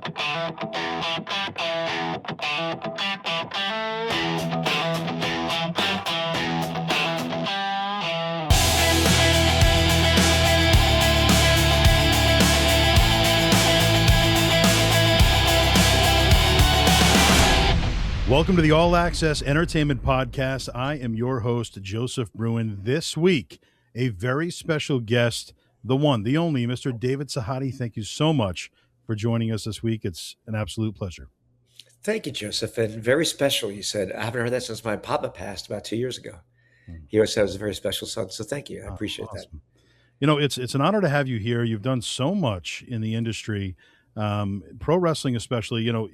Welcome to the All Access Entertainment Podcast. I am your host, Joseph Bruen. This week, a very special guest, the one, the only, Mr. David Sahadi. Thank you so much for joining us this week. It's an absolute pleasure. Thank you, Joseph. And very special, you said. I haven't heard that since my papa passed about 2 years ago. He always said I was a very special son. So thank you. I appreciate that. You know, it's an honor to have you here. You've done so much in the industry, pro wrestling especially. You know,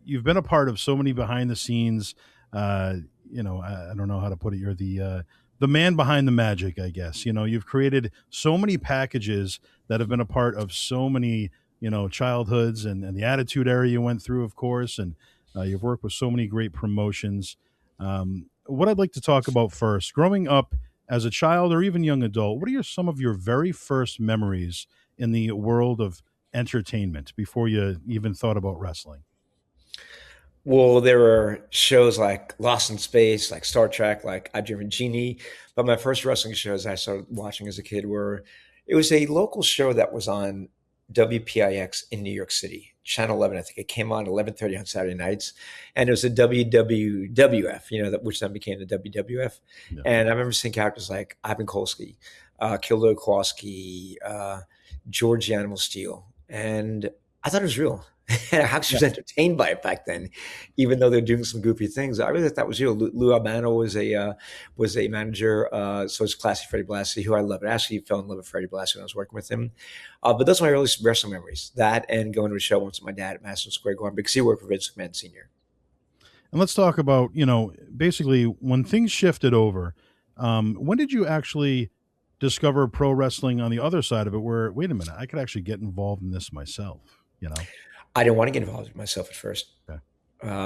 you've been a part of so many behind the scenes. I don't know how to put it. You're the man behind the magic, I guess. You know, you've created so many packages that have been a part of so many, childhoods and the Attitude Era you went through, of course, and you've worked with so many great promotions. What I'd like to talk about first, growing up as a child or even young adult, what are some of your very first memories in the world of entertainment before you even thought about wrestling? Well, there were shows like Lost in Space, like Star Trek, like I Dream of Jeannie. But my first wrestling shows I started watching as a kid it was a local show that was on WPIX in New York City, Channel 11. I think it came on 11:30 on Saturday nights, and it was a WWF, which then became the WWF. Yeah. And I remember seeing characters like Ivan Kolsky, Kildare Kowalski, George Animal Steel, and I thought it was real. I actually was entertained by it back then, even though they're doing some goofy things. I really thought that was real. Lou Albano was a manager, so it's classy Freddie Blassie, who I love. I actually fell in love with Freddie Blassie when I was working with him. But those are my earliest wrestling memories. That and going to a show once with my dad at Madison Square Garden because he worked for Vince McMahon Sr. And let's talk about, basically when things shifted over, when did you actually discover pro wrestling on the other side of it where, wait a minute, I could actually get involved in this myself, I didn't want to get involved with myself at first. Okay.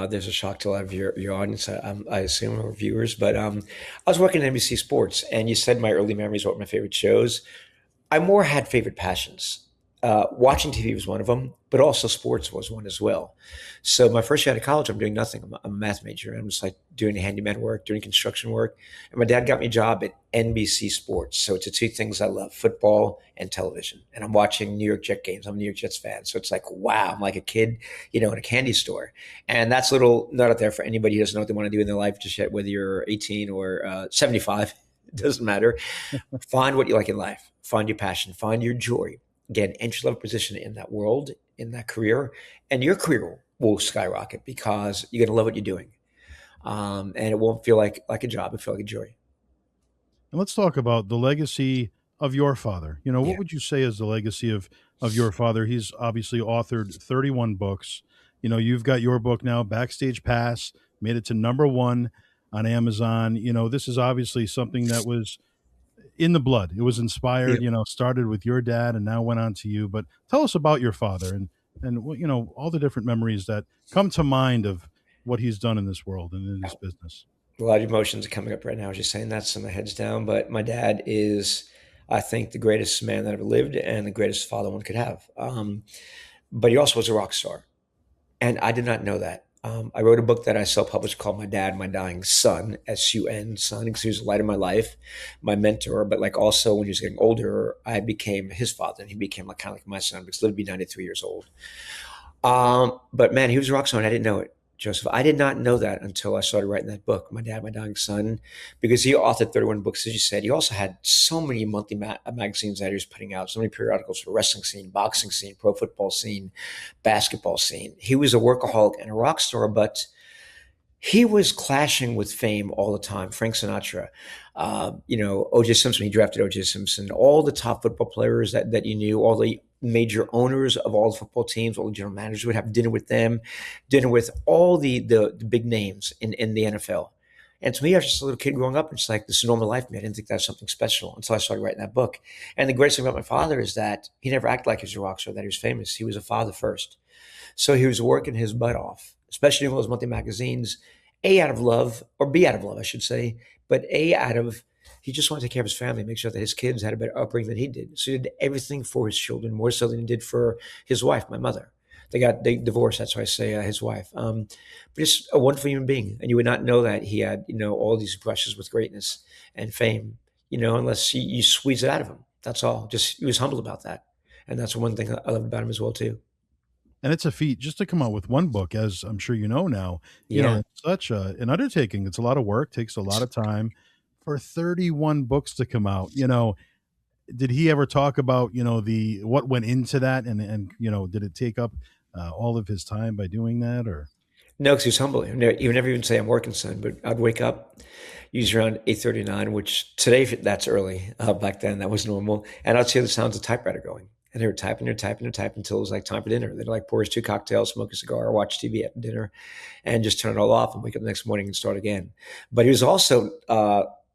There's a shock to a lot of your audience, I assume, or viewers. But I was working at NBC Sports, and you said my early memories, what were my favorite shows. I more had favorite passions. Watching TV was one of them, but also sports was one as well. So my first year out of college, I'm doing nothing. I'm a math major. I'm just like doing handyman work, doing construction work. And my dad got me a job at NBC Sports. So it's the two things I love, football and television. And I'm watching New York Jet games. I'm a New York Jets fan. So it's like, wow, I'm like a kid, in a candy store. And that's a little not out there for anybody who doesn't know what they want to do in their life just yet, whether you're 18 or 75, it doesn't matter. Find what you like in life. Find your passion. Find your joy. Get an entry-level position in that world, in that career, and your career will skyrocket because you're going to love what you're doing. And it won't feel like a job. It'll feel like a joy. And let's talk about the legacy of your father. What would you say is the legacy of your father? He's obviously authored 31 books. You've got your book now, Backstage Pass, made it to #1 on Amazon. This is obviously something that was in the blood. It was inspired, started with your dad and now went on to you. But tell us about your father and all the different memories that come to mind of what he's done in this world and in this business. A lot of emotions are coming up right now as you're saying that, so my head's down. But my dad is, I think, the greatest man that ever lived and the greatest father one could have. But he also was a rock star. And I did not know that. I wrote a book that I self-published called My Dad, My Dying Son, S-U-N, son, because he was the light of my life, my mentor. But like also when he was getting older, I became his father and he became kind of like my son because he lived to be 93 years old. But man, he was a rock star and I didn't know it, Joseph. I did not know that until I started writing that book, My Dad, My Dying Son, because he authored 31 books, as you said. He also had so many monthly magazines that he was putting out, so many periodicals for wrestling scene, boxing scene, pro football scene, basketball scene. He was a workaholic and a rock star, but he was clashing with fame all the time. Frank Sinatra, O.J. Simpson, he drafted O.J. Simpson, all the top football players that you knew, all the major owners of all the football teams, all the general managers would have dinner with them, dinner with all the big names in the NFL. And to me, I was just a little kid growing up, and it's like, this is normal life for me. I didn't think that was something special until I started writing that book. And the greatest thing about my father is that he never acted like he was a rock star, that he was famous. He was a father first. So he was working his butt off, especially in those monthly magazines, A, out of love, or B, out of love, I should say, but A, out of, he just wanted to take care of his family, make sure that his kids had a better upbringing than he did. So he did everything for his children, more so than he did for his wife, my mother. They divorced. That's why I say his wife. But just a wonderful human being, and you would not know that he had all these brushes with greatness and fame, unless you squeeze it out of him. That's all. Just he was humble about that, and that's one thing I love about him as well too. And it's a feat just to come out with one book, as I'm sure you know now. Yeah. It's such an undertaking. It's a lot of work, takes a lot of time for 31 books to come out. Did he ever talk about the what went into that, and did it take up all of his time by doing that, or? No, because he was humble. He would never even say I'm working, son. But I'd wake up usually around 8:39, which today that's early. Back then that was normal, and I'd hear the sounds of typewriter going, and they were typing, they're typing, they're typing until it was like time for dinner. They'd like pour his two cocktails, smoke a cigar, watch TV at dinner, and just turn it all off and wake up the next morning and start again. But he was also,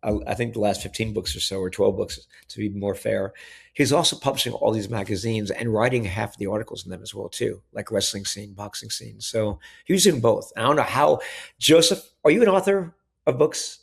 I think the last 15 books or so, or 12 books to be more fair, he was also publishing all these magazines and writing half of the articles in them as well too, like wrestling scene, boxing scene. So he was doing both. I don't know how, Joseph, are you an author of books?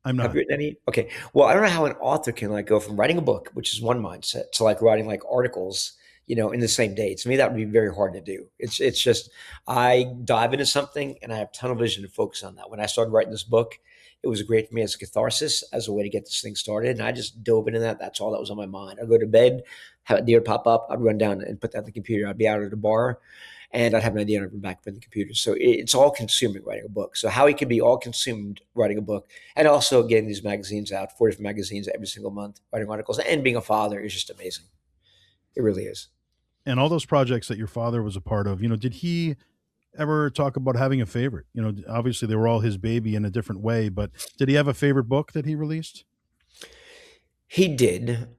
I'm Have not. you written any? Okay. Well, I don't know how an author can like go from writing a book, which is one mindset, to like writing like articles, in the same day. To me, that would be very hard to do. It's just I dive into something and I have tunnel vision to focus on that. When I started writing this book, it was great for me as a catharsis, as a way to get this thing started. And I just dove into that. That's all that was on my mind. I'd go to bed, have a deer pop up, I'd run down and put that in the computer. I'd be out at a bar and I'd have an idea and I'd run back up in the computer. So it's all consuming writing a book. So how he could be all consumed writing a book and also getting these magazines out, 4 different magazines every single month, writing articles, and being a father is just amazing. It really is. And all those projects that your father was a part of, did he ever talk about having a favorite? Obviously they were all his baby in a different way, but did he have a favorite book that he released? He did.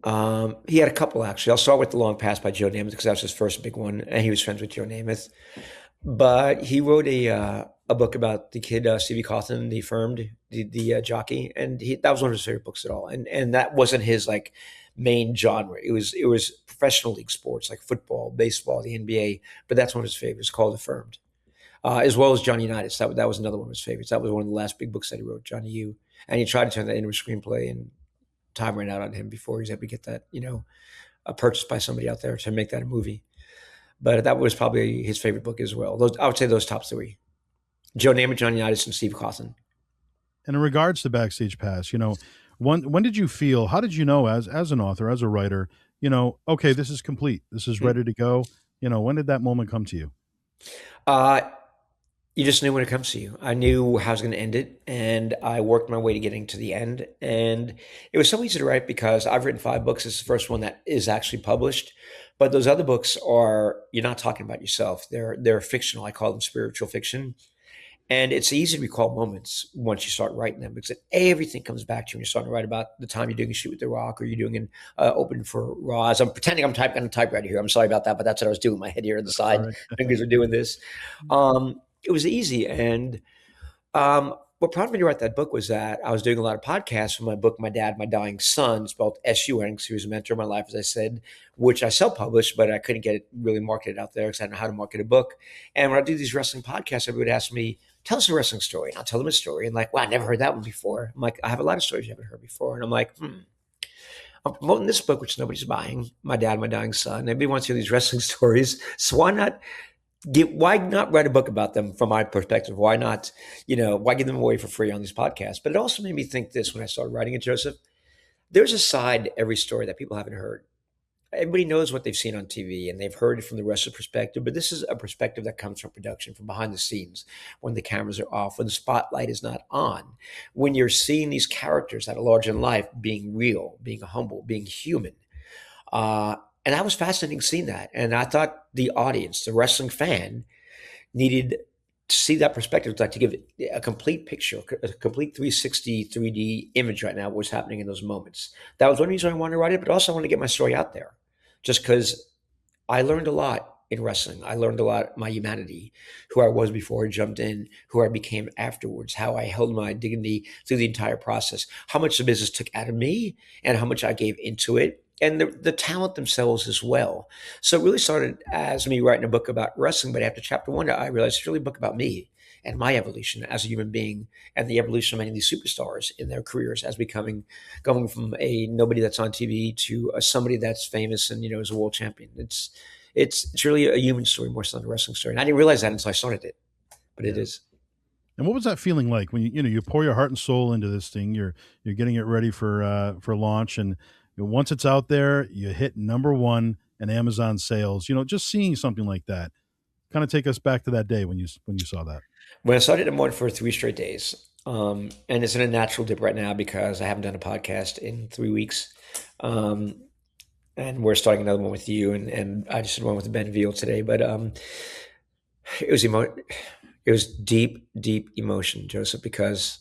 He had a couple actually. I'll start with The Long Pass by Joe Namath because that was his first big one, and he was friends with Joe Namath. But he wrote a book about the kid Stevie Cawthon, the Affirmed, the jockey, and that was one of his favorite books at all. And that wasn't his like main genre. It was professional league sports like football, baseball, the NBA. But that's one of his favorites, called Affirmed, as well as Johnny Unitas. That was another one of his favorites. That was one of the last big books that he wrote, Johnny U. And he tried to turn that into a screenplay, and time ran out on him before he was able to get that purchased by somebody out there to make that a movie. But that was probably his favorite book as well. I would say those top three: Joe Namath, Johnny Unitas, and Steve Cawthon. And in regards to Backstage Pass, when did you feel? How did you know, as an author, as a writer, okay, this is complete, this is ready to go? When did that moment come to you? Uh, you just knew when it comes to you. I knew how I was going to end it, and I worked my way to getting to the end. And it was so easy to write because I've written 5 books. It's the first one that is actually published. But those other books you're not talking about yourself. They're fictional. I call them spiritual fiction. And it's easy to recall moments once you start writing them because everything comes back to you when you're starting to write about the time you're doing a shoot with The Rock or you're doing an open for Roz. I'm pretending I'm typing on a typewriter here. I'm sorry about that, but that's what I was doing. My head here on the All side. right. Fingers are doing this. It was easy. And what prompted me to write that book was that I was doing a lot of podcasts for my book, My Dad, My Dying Son, spelled S-U-N, because he was a mentor in my life, as I said, which I self-published, but I couldn't get it really marketed out there because I didn't know how to market a book. And when I do these wrestling podcasts, everybody would ask me, tell us a wrestling story. And I'll tell them a story. And like, wow, I never heard that one before. I'm like, I have a lot of stories you haven't heard before. And I'm like, I'm promoting this book, which nobody's buying, My Dad, My Dying Son. Everybody wants to hear these wrestling stories. So why not write a book about them from my perspective? Why not, why give them away for free on these podcasts? But it also made me think this when I started writing it, Joseph. There's a side to every story that people haven't heard. Everybody knows what they've seen on TV and they've heard it from the wrestler perspective, but this is a perspective that comes from production, from behind the scenes, when the cameras are off, when the spotlight is not on, when you're seeing these characters that are larger than life being real, being humble, being human. And that was fascinating seeing that. And I thought the audience, the wrestling fan, needed to see that perspective, like to give it a complete picture, a complete 360 3D image right now of what's happening in those moments. That was one reason I wanted to write it, but also I wanted to get my story out there just because I learned a lot in wrestling. I learned a lot my humanity, who I was before I jumped in, who I became afterwards, how I held my dignity through the entire process, how much the business took out of me and how much I gave into it, and the talent themselves as well. So it really started as me writing a book about wrestling, but after chapter 1, I realized it's really a book about me and my evolution as a human being and the evolution of many of these superstars in their careers as going from a nobody that's on TV to somebody that's famous and, is a world champion. It's really a human story more so than a wrestling story. And I didn't realize that until I started it, but it Yeah. is. And what was that feeling like when you pour your heart and soul into this thing? You're getting it ready for launch, and once it's out there, you hit number one in Amazon sales. Just seeing something like that. Kind of take us back to that day when you saw that. When I started at one for 3 straight days, and it's in a natural dip right now because I haven't done a podcast in 3 weeks. Um, and we're starting another one with you, and I just did one with Ben Veal today. But it was it was deep, deep emotion, Joseph, because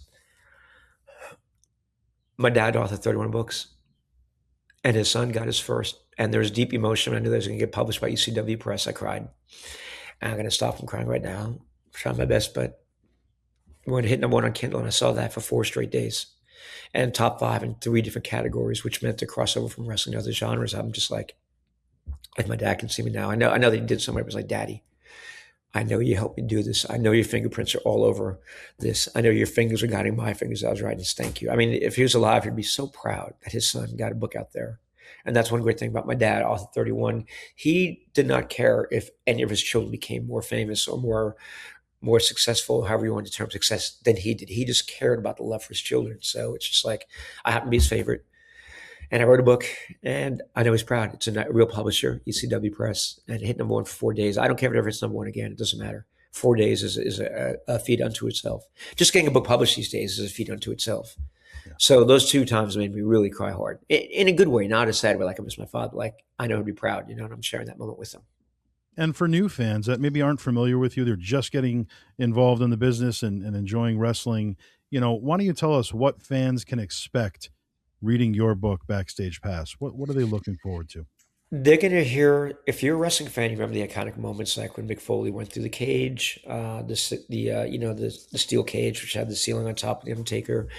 my dad authored 31 books, and his son got his first. And there was deep emotion. I knew that was going to get published by ECW Press. I cried. And I'm going to stop from crying right now. I'm trying my best, but we're going to hit number one on Kindle, and I saw that for 4 straight days. And top five in 3 different categories, which meant to cross over from wrestling to other genres. I'm just like, if my dad can see me now, I know that he did somewhere. It was like, Daddy, I know you helped me do this. I know your fingerprints are all over this. I know your fingers are guiding my fingers. I was writing this. Thank you. I mean, if he was alive, he'd be so proud that his son got a book out there. And that's one great thing about my dad, author 31. He did not care if any of his children became more famous or more successful, however you want to term success, than he did. He just cared about the love for his children. So it's just like, I happen to be his favorite. And I wrote a book, and I know he's proud. It's a real publisher, ECW Press, and it hit number one for 4 days. I don't care if it ever hits number one again. It doesn't matter. 4 days is a feat unto itself. Just getting a book published these days is a feat unto itself. Yeah. So those 2 times made me really cry hard, in a good way, not a sad way, like I miss my father. Like, I know he'd be proud, and I'm sharing that moment with him. And for new fans that maybe aren't familiar with you, they're just getting involved in the business and enjoying wrestling. Why don't you tell us what fans can expect reading your book, Backstage Pass? What are they looking forward to? They're going to hear, if you're a wrestling fan, you remember the iconic moments like when Mick Foley went through the cage, the steel cage, which had the ceiling on top of the Undertaker,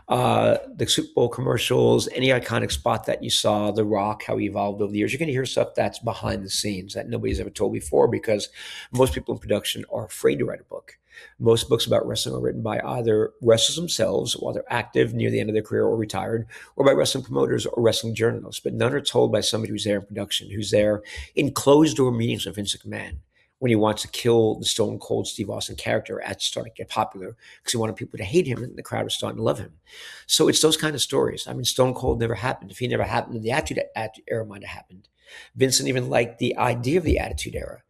the Super Bowl commercials, any iconic spot that you saw, The Rock, how he evolved over the years. You're going to hear stuff that's behind the scenes that nobody's ever told before, because most people in production are afraid to write a book. Most books about wrestling are written by either wrestlers themselves while they're active near the end of their career or retired, or by wrestling promoters or wrestling journalists. But none are told by somebody who's there in production, who's there in closed door meetings with Vince McMahon when he wants to kill the Stone Cold Steve Austin character at starting to get popular because he wanted people to hate him and the crowd was starting to love him. So it's those kind of stories. I mean, Stone Cold never happened. If he never happened, the Attitude Era might have happened. Vincent even liked the idea of the Attitude Era.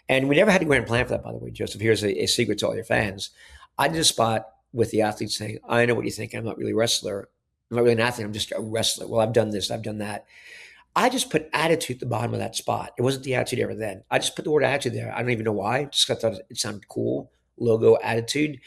And we never had a grand plan for that, by the way, Joseph. Here's a secret to all your fans. I did a spot with the athletes saying, I know what you think. I'm not really a wrestler. I'm not really an athlete. I'm just a wrestler. Well, I've done this. I've done that. I just put attitude at the bottom of that spot. It wasn't the Attitude Era then. I just put the word attitude there. I don't even know why. Just thought it sounded cool. Logo, attitude.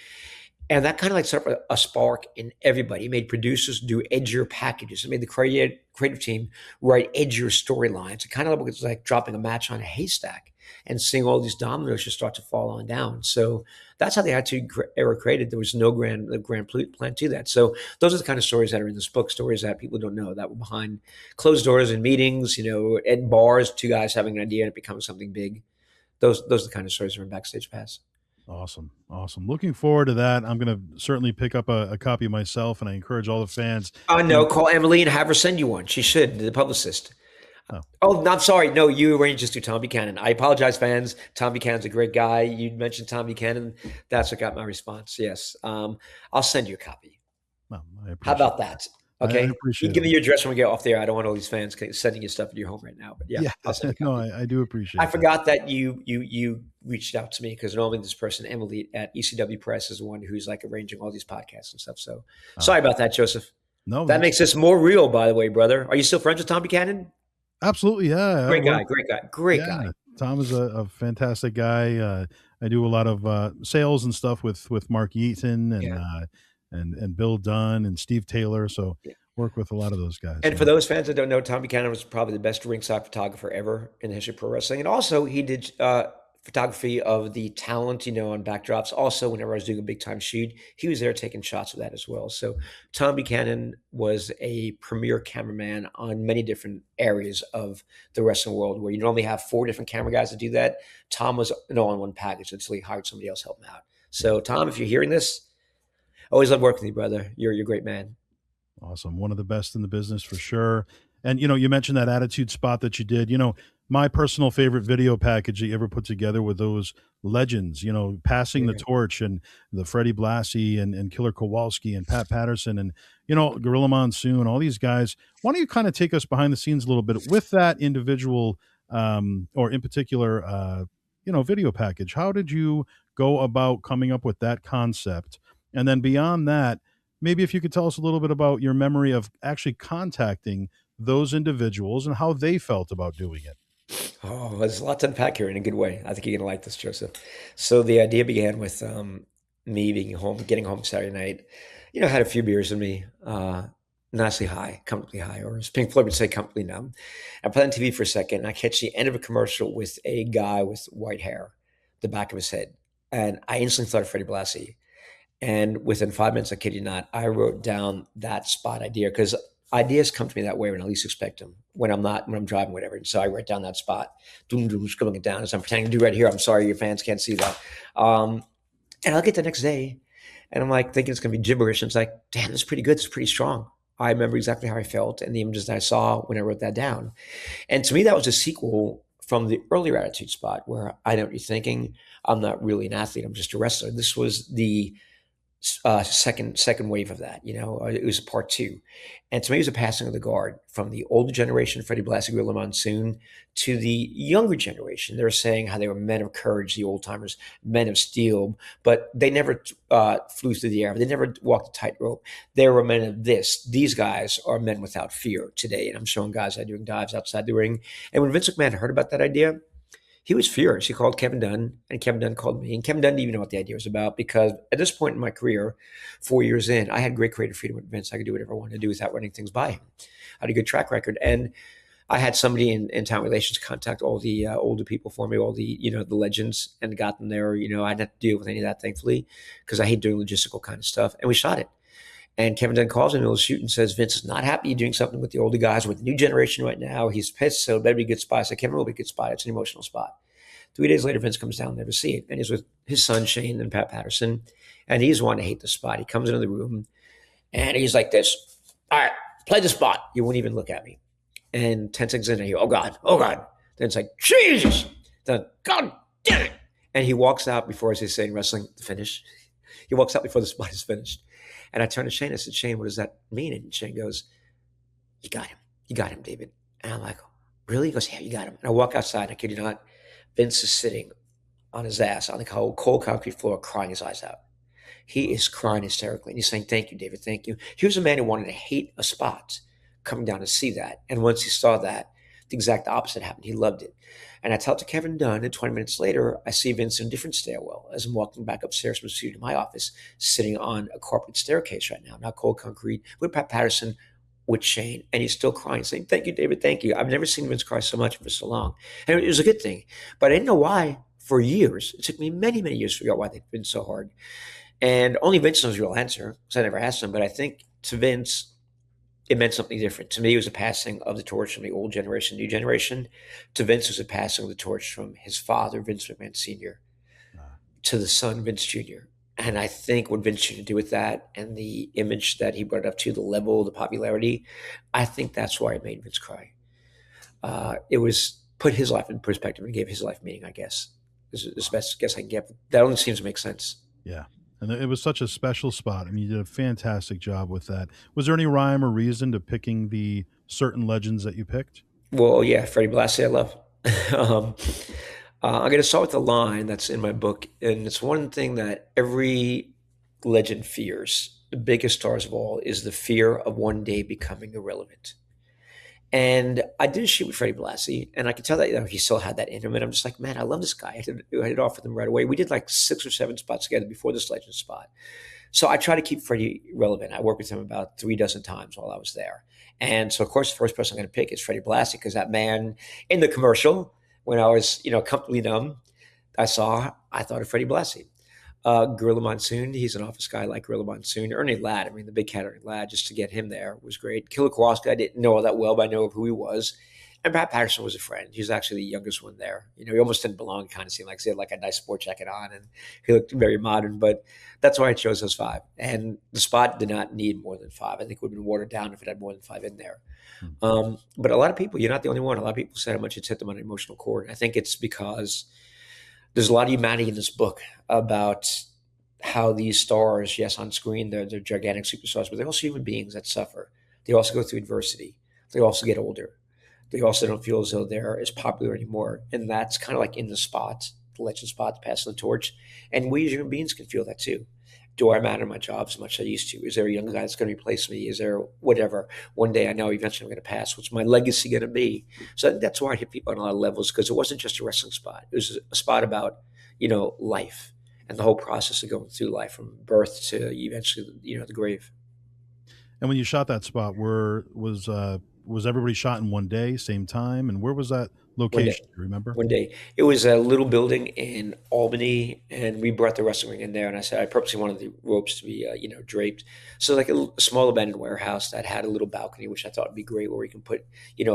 And that kind of like set up a spark in everybody. It made producers do edgier packages. It made the creative team write edgier storylines. It kind of was like dropping a match on a haystack and seeing all these dominoes just start to fall on down. So that's how the Attitude Era created. There was no grand plan to that. So those are the kind of stories that are in this book, stories that people don't know, that were behind closed doors in meetings, at bars, 2 guys having an idea and it becomes something big. Those are the kind of stories that are in Backstage Pass. Awesome. Awesome. Looking forward to that. I'm going to certainly pick up a copy myself, and I encourage all the fans. No, call Emily and have her send you one. She should, the publicist. Oh. Oh, not sorry. No, you arranged this to Tom Buchanan. I apologize, fans. Tom Buchanan's a great guy. You mentioned Tom Buchanan. That's what got my response. Yes. I'll send you a copy. Well, How about that? Okay. I appreciate You give it. me your address when we get off there. I don't want all these fans sending you stuff in your home right now. But yeah, I'll send you a copy. No, I do appreciate I that. forgot that you reached out to me because normally this person, Emily at ECW Press, is the one who's like arranging all these podcasts and stuff. So sorry about that, Joseph. No, that makes this more real, by the way, brother. Are you still friends with Tom Buchanan? Absolutely, yeah. Great guy. Tom is a fantastic guy. I do a lot of sales and stuff with Mark Yeaton and Bill Dunn and Steve Taylor. So work with a lot of those guys. And for those fans that don't know, Tom Buchanan was probably the best ringside photographer ever in the history of pro wrestling. And also he did photography of the talent, on backdrops. Also, whenever I was doing a big time shoot, he was there taking shots of that as well. So Tom Buchanan was a premier cameraman on many different areas of the wrestling world, where you normally have 4 different camera guys to do that. Tom was an all-in-one package until he hired somebody else to help him out. So Tom, if you're hearing this, I always love working with you, brother. You're a great man. Awesome. One of the best in the business for sure. And, you mentioned that attitude spot that you did. my personal favorite video package that you ever put together with those legends, passing the Yeah. torch, and the Freddie Blassie and Killer Kowalski and Pat Patterson and, Gorilla Monsoon, all these guys. Why don't you kind of take us behind the scenes a little bit with that individual, or in particular, video package? How did you go about coming up with that concept? And then beyond that, maybe if you could tell us a little bit about your memory of actually contacting those individuals and how they felt about doing it. Oh, there's a lot to unpack here in a good way. I think you're gonna like this, Joseph. So the idea began with me being home, getting home Saturday night. I had a few beers in me, nicely high, comfortably high, or as Pink Floyd would say, comfortably numb. I put on TV for a second, and I catch the end of a commercial with a guy with white hair, the back of his head, and I instantly thought of Freddie Blassie. And within 5 minutes, I kid you not, I wrote down that spot idea because ideas come to me that way when I least expect them. When I'm driving, whatever. And so I write down that spot, doom, doom, scribbling it down as I'm pretending to do right here. I'm sorry, your fans can't see that. And I'll get the next day, and I'm like thinking it's gonna be gibberish. And it's like, damn, this is pretty good. It's pretty strong. I remember exactly how I felt and the images that I saw when I wrote that down. And to me, that was a sequel from the earlier attitude spot where I know what you're thinking. I'm not really an athlete. I'm just a wrestler. This was the second wave of that. It was a part two, and to me, it was a passing of the guard from the older generation, Freddie Blassie, Gorilla Monsoon, to the younger generation. They were saying how they were men of courage, the old timers, men of steel, but they never flew through the air. They never walked a tightrope. They were men of this. These guys are men without fear today, and I'm showing guys that are doing dives outside the ring. And when Vince McMahon heard about that idea, he was furious. He called Kevin Dunn, and Kevin Dunn called me. And Kevin Dunn didn't even know what the idea was about because at this point in my career, 4 years in, I had great creative freedom with Vince. I could do whatever I wanted to do without running things by him. I had a good track record. And I had somebody in talent relations contact all the older people for me, all the legends, and got them there. I didn't have to deal with any of that, thankfully, because I hate doing logistical kind of stuff. And we shot it. And Kevin Dunn calls me in the middle of the shoot and says, Vince is not happy doing something with the older guys, with the new generation right now. He's pissed, so it better be a good spot. I said, Kevin, will be a good spot. It's an emotional spot. 3 days later, Vince comes down there to see it, and he's with his son, Shane, and Pat Patterson, and he's one to hate the spot. He comes into the room, and he's like this, all right, play the spot. You won't even look at me. And 10 seconds in, I hear, oh, God, oh, God. Then it's like, Jesus. Then, God damn it. And he walks out before, as they say in wrestling, the finish. He walks out before the spot is finished. And I turn to Shane, I said, Shane, what does that mean? And Shane goes, you got him. You got him, David. And I'm like, really? He goes, yeah, you got him. And I walk outside, I kid you not, Vince is sitting on his ass on the cold concrete floor, crying his eyes out. He is crying hysterically. And he's saying, thank you, David, thank you. He was a man who wanted to hate a spot, coming down to see that. And once he saw that, the exact opposite happened. He loved it. And I tell it to Kevin Dunn, and 20 minutes later, I see Vince in a different stairwell as I'm walking back upstairs from the studio to my office, sitting on a carpet staircase right now, not cold concrete, with Pat Patterson, with Shane, and he's still crying, saying, thank you, David, thank you. I've never seen Vince cry so much for so long. And it was a good thing. But I didn't know why for years. It took me many, many years to figure out why they've been so hard. And only Vince knows the real answer, because I never asked him. But I think to Vince, it meant something different. To me, it was a passing of the torch from the old generation, new generation. To Vince, it was a passing of the torch from his father, Vince McMahon Sr., to the son, Vince Jr. And I think what Vince should do with that and the image that he brought up to, the level, the popularity, I think that's why it made Vince cry. It was put his life in perspective and gave his life meaning, I guess. This is the best guess I can get. That only seems to make sense. Yeah. And it was such a special spot. I mean, you did a fantastic job with that. Was there any rhyme or reason to picking the certain legends that you picked? Well, yeah, Freddie Blassie, I love. um, I'm going to start with a line that's in my book, and it's one thing that every legend fears. The biggest stars of all is the fear of one day becoming irrelevant. And I did a shoot with Freddie Blassie, and I could tell that he still had that in him. And I'm just like, man, I love this guy. I hit it off with him right away. We did like 6 or 7 spots together before this legend spot. So I try to keep Freddie relevant. I worked with him about 3 dozen times while I was there. And so, of course, the first person I'm going to pick is Freddie Blassie, because that man in the commercial, when I was, comfortably numb, I thought of Freddie Blassie. Gorilla Monsoon, he's an office guy like Gorilla Monsoon. Ernie Ladd, I mean, the big cat Ernie Ladd, just to get him there was great. Killer Kowalski, I didn't know all that well, but I know who he was. And Pat Patterson was a friend. He was actually the youngest one there. He almost didn't belong. It kind of seemed like he had like a nice sport jacket on, and he looked very modern. But that's why I chose those five. And the spot did not need more than five. I think it would have been watered down if it had more than five in there. Hmm. But a lot of people, you're not the only one. A lot of people said how much it's hit them on an emotional chord. I think it's because there's a lot of humanity in this book about how these stars, yes, on screen, they're gigantic superstars, but they're also human beings that suffer. They also go through adversity. They also get older. They also don't feel as though they're as popular anymore. And that's kind of like in the spot, the legend spot, passing the torch. And we as human beings can feel that too. Do I matter in my job as much as I used to? Is there a young guy that's going to replace me? Is there whatever? One day I know eventually I'm going to pass. What's my legacy going to be? So I think that's why I hit people on a lot of levels, because it wasn't just a wrestling spot. It was a spot about, life and the whole process of going through life from birth to eventually, the grave. And when you shot that spot, was everybody shot in one day, same time, and where was that One day. location? Do you remember? One day. It was a little building in Albany, and we brought the wrestling ring in there. And I said I purposely wanted the ropes to be, draped. So like a small abandoned warehouse that had a little balcony, which I thought would be great, where we can put,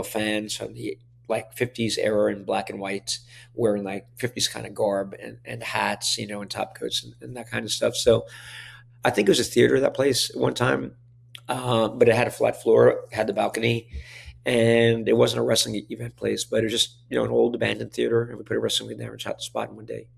fans from the like 50s era in black and white, wearing like 50s kind of garb and hats, and top coats and that kind of stuff. So I think it was a theater, that place at one time, but it had a flat floor, had the balcony, and it wasn't a wrestling event place, but it was just an old abandoned theater, and we put a wrestling ring there and shot the spot in one day.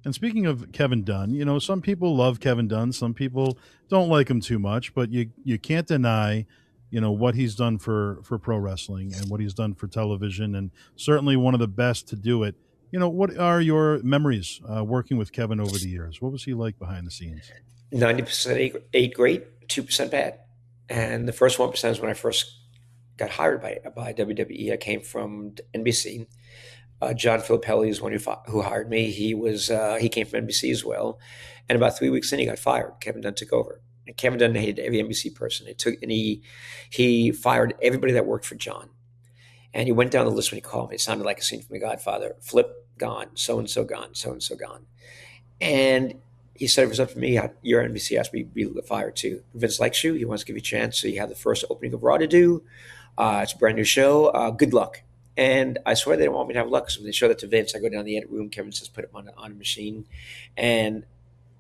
And speaking of Kevin Dunn, some people love Kevin Dunn, some people don't like him too much, but you can't deny, what he's done for pro wrestling and what he's done for television, and certainly one of the best to do it. What are your memories working with Kevin over the years? What was he like behind the scenes? 90% eight great, 2% bad. And the first 1% is when I first got hired by WWE. I came from NBC. John Filippelli is one who hired me. He came from NBC as well, and about 3 weeks in, he got fired. Kevin Dunn took over, and Kevin Dunn hated every NBC person. He fired everybody that worked for John, and he went down the list when he called me. It sounded like a scene from The Godfather. Flip gone, so and so gone, so and so gone, and he said, if it was up to me, your NBC asked me to be fired too. Vince likes you. He wants to give you a chance. So you have the first opening of Raw to do. It's a brand new show. Good luck. And I swear they don't want me to have luck. So when they show that to Vince, I go down the edit room. Kevin says, put him on a machine. And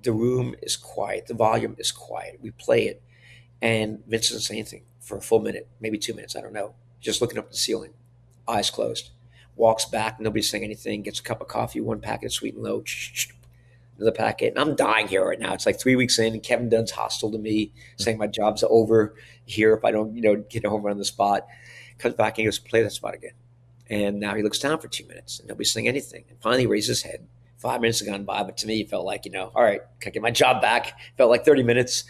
the room is quiet. The volume is quiet. We play it. And Vince doesn't say anything for a full minute, maybe 2 minutes. I don't know. Just looking up at the ceiling, eyes closed. Walks back. Nobody's saying anything. Gets a cup of coffee, one packet of sweet and low. Another packet. And I'm dying here right now. It's like 3 weeks in. And Kevin Dunn's hostile to me, saying my job's over here if I don't, get a home run on the spot. Comes back and he goes, play that spot again. And now he looks down for 2 minutes and nobody's saying anything. And finally he raises his head. 5 minutes have gone by, but to me it felt like, all right, can I get my job back? Felt like 30 minutes.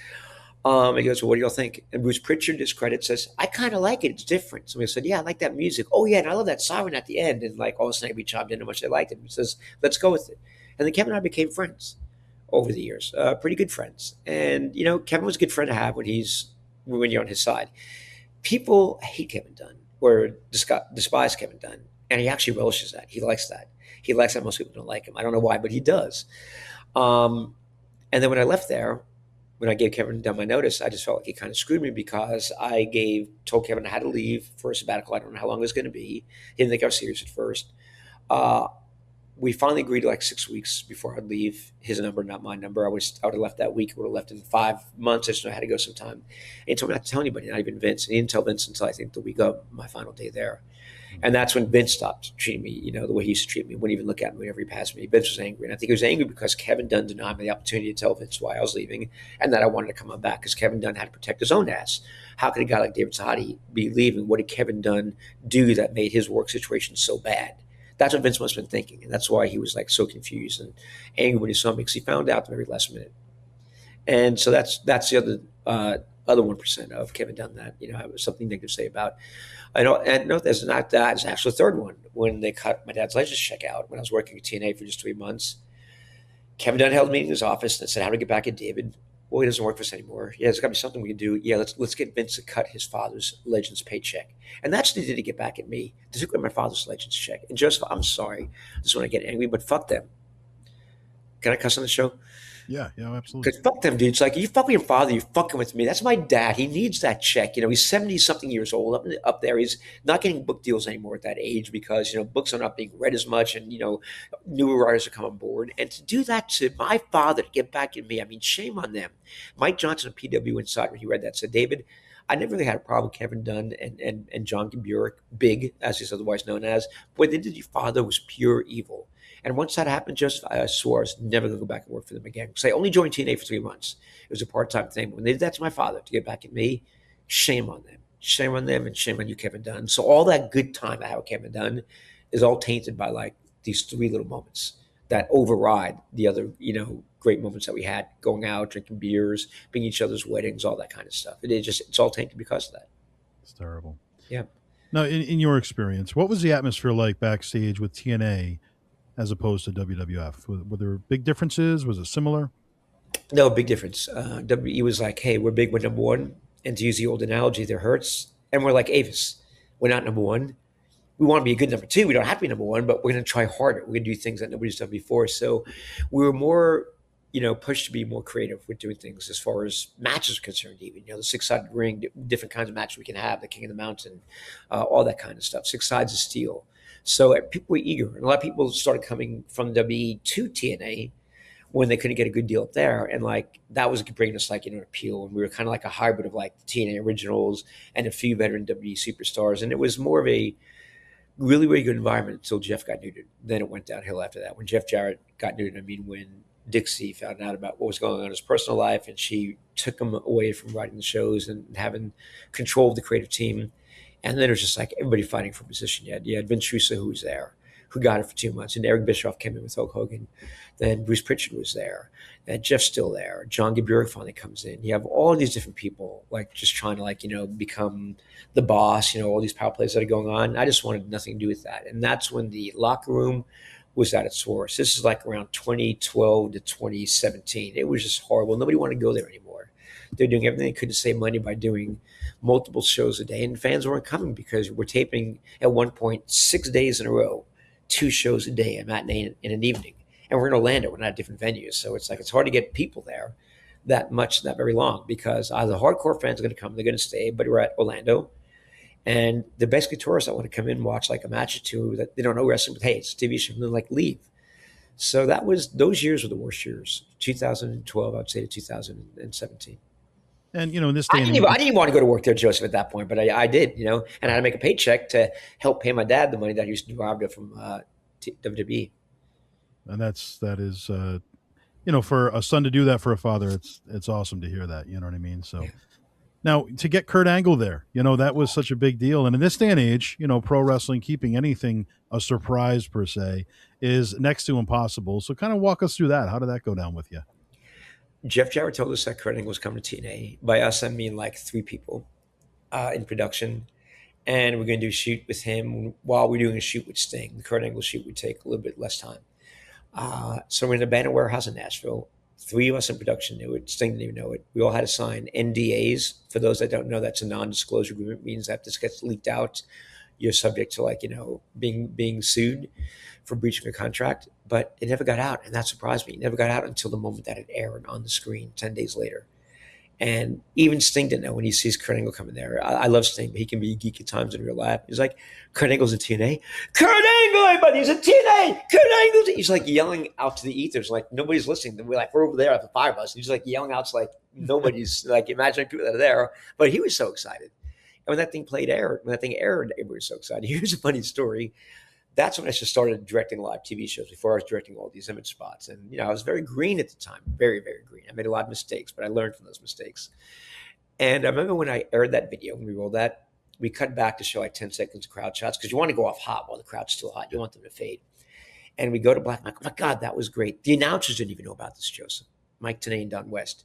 He goes, well, what do y'all think? And Bruce Pritchard, his credit says, I kind of like it. It's different. Somebody said, yeah, I like that music. Oh yeah, and I love that siren at the end. And like all of a sudden we chimed in how much they liked it. He says, let's go with it. And then Kevin and I became friends over the years, pretty good friends. And Kevin was a good friend to have when you're on his side. People hate Kevin Dunn or despise Kevin Dunn, and he actually relishes that. He likes that. He likes that most people don't like him. I don't know why, but he does. And then when I left there, when I gave Kevin Dunn my notice, I just felt like he kind of screwed me because I told Kevin I had to leave for a sabbatical. I don't know how long it was going to be. He didn't think I was serious at first. We finally agreed to like 6 weeks before I'd leave. His number, not my number. I would have left that week. I would have left in 5 months. I just know I had to go sometime. And he told me not to tell anybody, not even Vince. And he didn't tell Vince until I think the week of my final day there. And that's when Vince stopped treating me, the way he used to treat me. Wouldn't even look at me whenever he passed me. Vince was angry. And I think he was angry because Kevin Dunn denied me the opportunity to tell Vince why I was leaving and that I wanted to come on back because Kevin Dunn had to protect his own ass. How could a guy like David Sahadi be leaving? What did Kevin Dunn do that made his work situation so bad? That's what Vince must have been thinking. And that's why he was like so confused and angry when he saw me because he found out the very last minute. And so that's the other 1% of Kevin Dunn that, I have something negative to say about. There's not that. It's actually the third one. When they cut my dad's license check out when I was working at TNA for just 3 months, Kevin Dunn held a meeting in his office and said, how do we get back at David? Well, he doesn't work for us anymore. Yeah, there's got to be something we can do. Yeah, let's get Vince to cut his father's Legends paycheck. And that's what they did to get back at me. They took away my father's Legends check. And Joseph, I'm sorry. This is when I get angry, but fuck them. Can I cuss on the show? Yeah, yeah, absolutely. Because fuck them dudes. Like, you fuck with your father, you're fucking with me. That's my dad. He needs that check. He's 70 something years old up there. He's not getting book deals anymore at that age because, books are not being read as much and, newer writers are coming on board. And to do that to my father, to get back at me, I mean, shame on them. Mike Johnson of PW Insider, when he read that, said, David, I never really had a problem with Kevin Dunn and John Burek, Big, as he's otherwise known as. What they did to your father was pure evil. And once that happened, Joseph, I swore I was never going to go back and work for them again. Because I only joined TNA for 3 months. It was a part-time thing. But when they did that to my father to get back at me, shame on them. Shame on them and shame on you, Kevin Dunn. So all that good time I had with Kevin Dunn is all tainted by like these three little moments that override the other, great moments that we had going out, drinking beers, being each other's weddings, all that kind of stuff. It's all tainted because of that. It's terrible. Yeah. Now, in your experience, what was the atmosphere like backstage with TNA as opposed to WWF? Were there big differences? Was it similar? No, big difference. WWE was like, hey, we're big, we're number one. And to use the old analogy, there hurts. And we're like Avis. We're not number one. We want to be a good number two. We don't have to be number one, but we're going to try harder. We're going to do things that nobody's done before. So we were more, pushed to be more creative with doing things as far as matches are concerned, even, the six-sided ring, different kinds of matches we can have, the King of the Mountain, all that kind of stuff, six sides of steel. So people were eager. And a lot of people started coming from WWE to TNA when they couldn't get a good deal up there. And like, that was bringing us like, an appeal. And we were kind of like a hybrid of like the TNA originals and a few veteran WWE superstars. And it was more of a really, really good environment until Jeff got neutered. Then it went downhill after that. When Jeff Jarrett got neutered, I mean, when Dixie found out about what was going on in his personal life and she took him away from writing the shows and having control of the creative team. And then it was just like everybody fighting for position. You had Vince Russo, who was there, who got it for 2 months. And Eric Bischoff came in with Hulk Hogan. Then Bruce Pritchard was there. And Jeff's still there. John Burek finally comes in. You have all these different people, like just trying to become the boss, all these power plays that are going on. I just wanted nothing to do with that. And that's when the locker room was at its worst. This is like around 2012 to 2017. It was just horrible. Nobody wanted to go there anymore. They're doing everything they could to save money by doing multiple shows a day. And fans weren't coming because we're taping at one point 6 days in a row, 2 shows a day, a matinee and an evening. And we're in Orlando. We're not at different venues. So it's like it's hard to get people there that much, that very long, because either hardcore fans are going to come, they're going to stay, but we're at Orlando. And they're basically tourists that want to come in and watch like a match or two that they don't know wrestling, but hey, it's a TV show, and then like leave. So those years were the worst years. 2012, I'd say, to 2017. And in this I day and didn't, even, I age, didn't even want to go to work there, Joseph, at that point, but I did, and I had to make a paycheck to help pay my dad the money that he used to rob from WWE. and that is for a son to do that for a father, it's awesome to hear that. You know what I mean? So Yeah. now to get Kurt Angle there, that was such a big deal. And in this day and age, pro wrestling, keeping anything a surprise per se is next to impossible. So kind of walk us through that. How did that go down with you? Jeff Jarrett told us that Kurt Angle was coming to TNA. By us, I mean like 3 people in production. And we're going to do a shoot with him while we're doing a shoot with Sting. The Kurt Angle shoot would take a little bit less time. So we're in a abandoned warehouse in Nashville. 3 of us in production knew it. Sting didn't even know it. We all had to sign NDAs. For those that don't know, that's a non-disclosure agreement. It means that if this gets leaked out, you're subject to being sued for breaching a contract. But it never got out, and that surprised me. It never got out until the moment that it aired on the screen 10 days later. And even Sting didn't know when he sees Kurt Angle coming there. I love Sting, but he can be geeky at times in real life. He's like, Kurt Angle's in TNA. Kurt Angle, everybody, he's in TNA. Kurt Angle's. He's like yelling out to the ethers, like nobody's listening. We're over there at the fire bus. He's like yelling out to like nobody's like imagining people that are there. But he was so excited. And when that thing aired, everybody was so excited. Here's a funny story. That's when I just started directing live TV shows before I was directing all these image spots. And, I was very green at the time, very, very green. I made a lot of mistakes, but I learned from those mistakes. And I remember when I aired that video, when we rolled that, we cut back to show like 10 seconds of crowd shots because you want to go off hot while the crowd's still hot. You want them to fade. And we go to black. I'm like, oh my God, that was great. The announcers didn't even know about this, Joseph. Mike Tenay and Don West.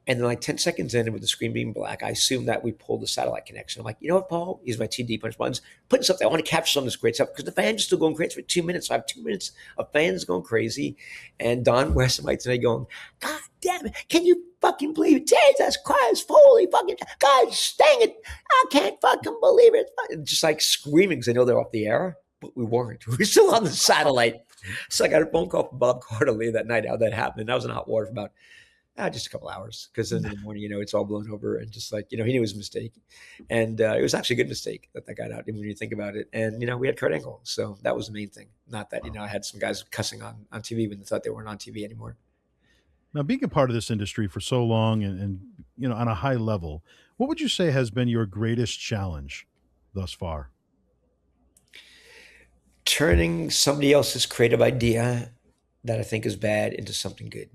And then like 10 seconds in, with the screen being black, I assumed that we pulled the satellite connection. I'm like, you know what, Paul? Use my TD punch buttons. Putting something. I want to capture some of this great stuff because the fans are still going crazy for 2 minutes. So I have 2 minutes of fans going crazy. And Don West and Mike Tenay going, God damn it. Can you fucking believe it? Jesus Christ. Holy fucking God, dang it. I can't fucking believe it. Just like screaming because I know they're off the air. But we weren't. We were still on the satellite. So I got a phone call from Bob Carter later that night, how that happened. I was in hot water for about just a couple hours because then in the morning, it's all blown over and just like, he knew his mistake. And it was actually a good mistake that got out when you think about it. And, we had Kurt Angle. So that was the main thing. Not that, I had some guys cussing on TV when they thought they weren't on TV anymore. Now, being a part of this industry for so long and on a high level, what would you say has been your greatest challenge thus far? Turning somebody else's creative idea that I think is bad into something good.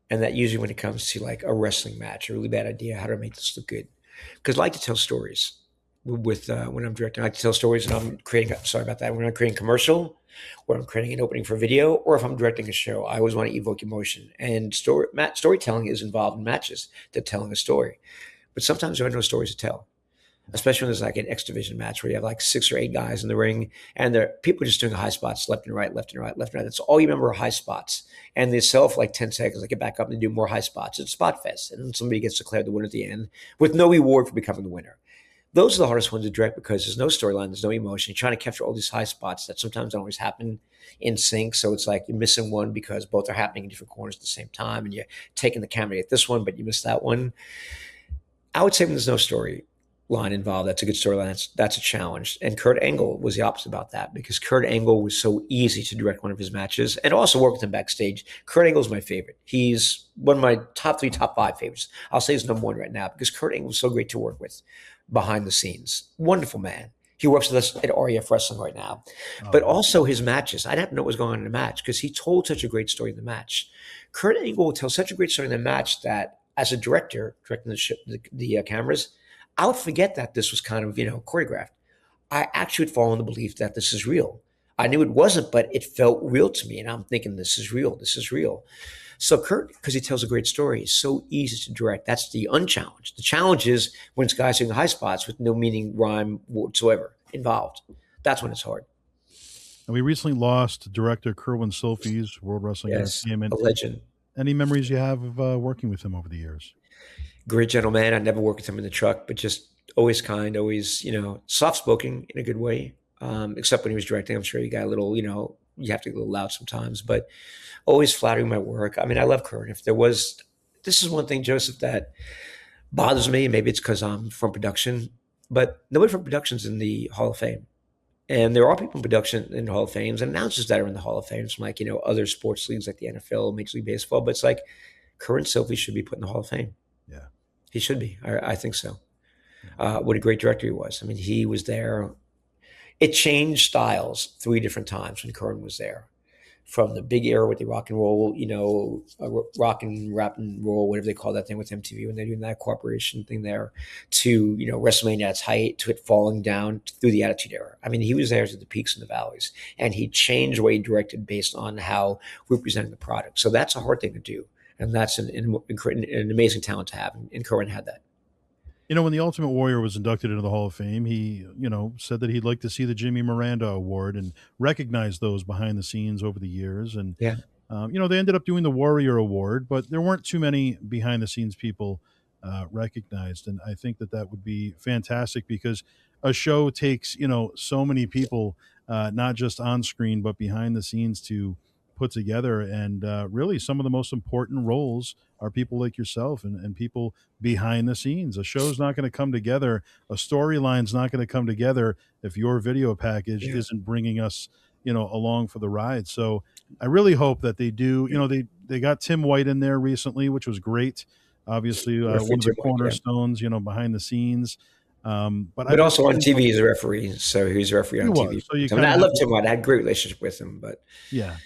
And that usually when it comes to like a wrestling match, a really bad idea, how to make this look good. Because I like to tell stories with when I'm directing. I like to tell stories and I'm creating. Sorry about that. When I'm creating a commercial, or I'm creating an opening for video, or if I'm directing a show, I always want to evoke emotion. And storytelling is involved in matches. They're telling a story, but sometimes there are no stories to tell. Especially when there's like an X division match where you have like 6 or 8 guys in the ring and they're people just doing high spots left and right, left and right, left and right. That's all you remember are high spots. And they sell for like 10 seconds. They get back up and do more high spots. It's spot fest. And then somebody gets declared the winner at the end with no reward for becoming the winner. Those are the hardest ones to direct because there's no storyline, there's no emotion. You're trying to capture all these high spots that sometimes don't always happen in sync. So it's like you're missing one because both are happening in different corners at the same time. And you're taking the camera to get this one, but you miss that one. I would say when there's no story line involved, that's a good storyline. That's a challenge. And Kurt Angle was the opposite about that because Kurt Angle was so easy to direct one of his matches and also work with him backstage. Kurt Angle is my favorite. He's one of my top 3, top 5 favorites. I'll say he's number 1 right now because Kurt Angle was so great to work with behind the scenes. Wonderful man. He works with us at REF Wrestling right now. But also his matches. I didn't know what was going on in the match because he told such a great story in the match. Kurt Angle will tell such a great story in the match that as a director, directing the cameras, I would forget that this was kind of, choreographed. I actually would fall in the belief that this is real. I knew it wasn't, but it felt real to me. And I'm thinking, this is real. This is real. So Kurt, because he tells a great story, is so easy to direct. That's the unchallenged. The challenge is when it's guys doing high spots with no meaning, rhyme whatsoever involved. That's when it's hard. And we recently lost director Kerwin Silfies, World Wrestling Yes, Entertainment. a legend. Any memories you have of working with him over the years? Great gentleman. I never worked with him in the truck, but just always kind, always, soft spoken in a good way. Except when he was directing, I'm sure he got a little, you have to get a little loud sometimes, but always flattering my work. I mean, I love Kurt. This is one thing, Joseph, that bothers me. Maybe it's because I'm from production, but nobody from production's in the Hall of Fame. And there are people in production in the Hall of Fames and announcers that are in the Hall of Fames from like, other sports leagues like the NFL, Major League Baseball. But it's like Kurt Silfies should be put in the Hall of Fame. Yeah. He should be. I think so. What a great director he was. I mean, he was there. It changed styles 3 different times when Kurt was there. From the big era with the rock and roll, rock and rap and roll, whatever they call that thing with MTV when they're doing that corporation thing there, to, WrestleMania at its height, to it falling down through the Attitude Era. I mean, he was there to the peaks and the valleys, and he changed the way he directed based on how we presented the product. So that's a hard thing to do, and that's an amazing talent to have, and Kerwin had that. When the Ultimate Warrior was inducted into the Hall of Fame, he, said that he'd like to see the Jimmy Miranda Award and recognize those behind the scenes over the years. And, Yeah. they ended up doing the Warrior Award, but there weren't too many behind the scenes people recognized. And I think that would be fantastic because a show takes, so many people, not just on screen, but behind the scenes to put together. And really, some of the most important roles are people like yourself and people behind the scenes. A show's not going to come together. A storyline's not going to come together if your video package isn't bringing us, along for the ride. So I really hope that they do. They got Tim White in there recently, which was great. Obviously, one of the cornerstones, behind the scenes. But also on TV, he's a referee, so he was a referee on TV. So I love Tim White. I had a great relationship with him, but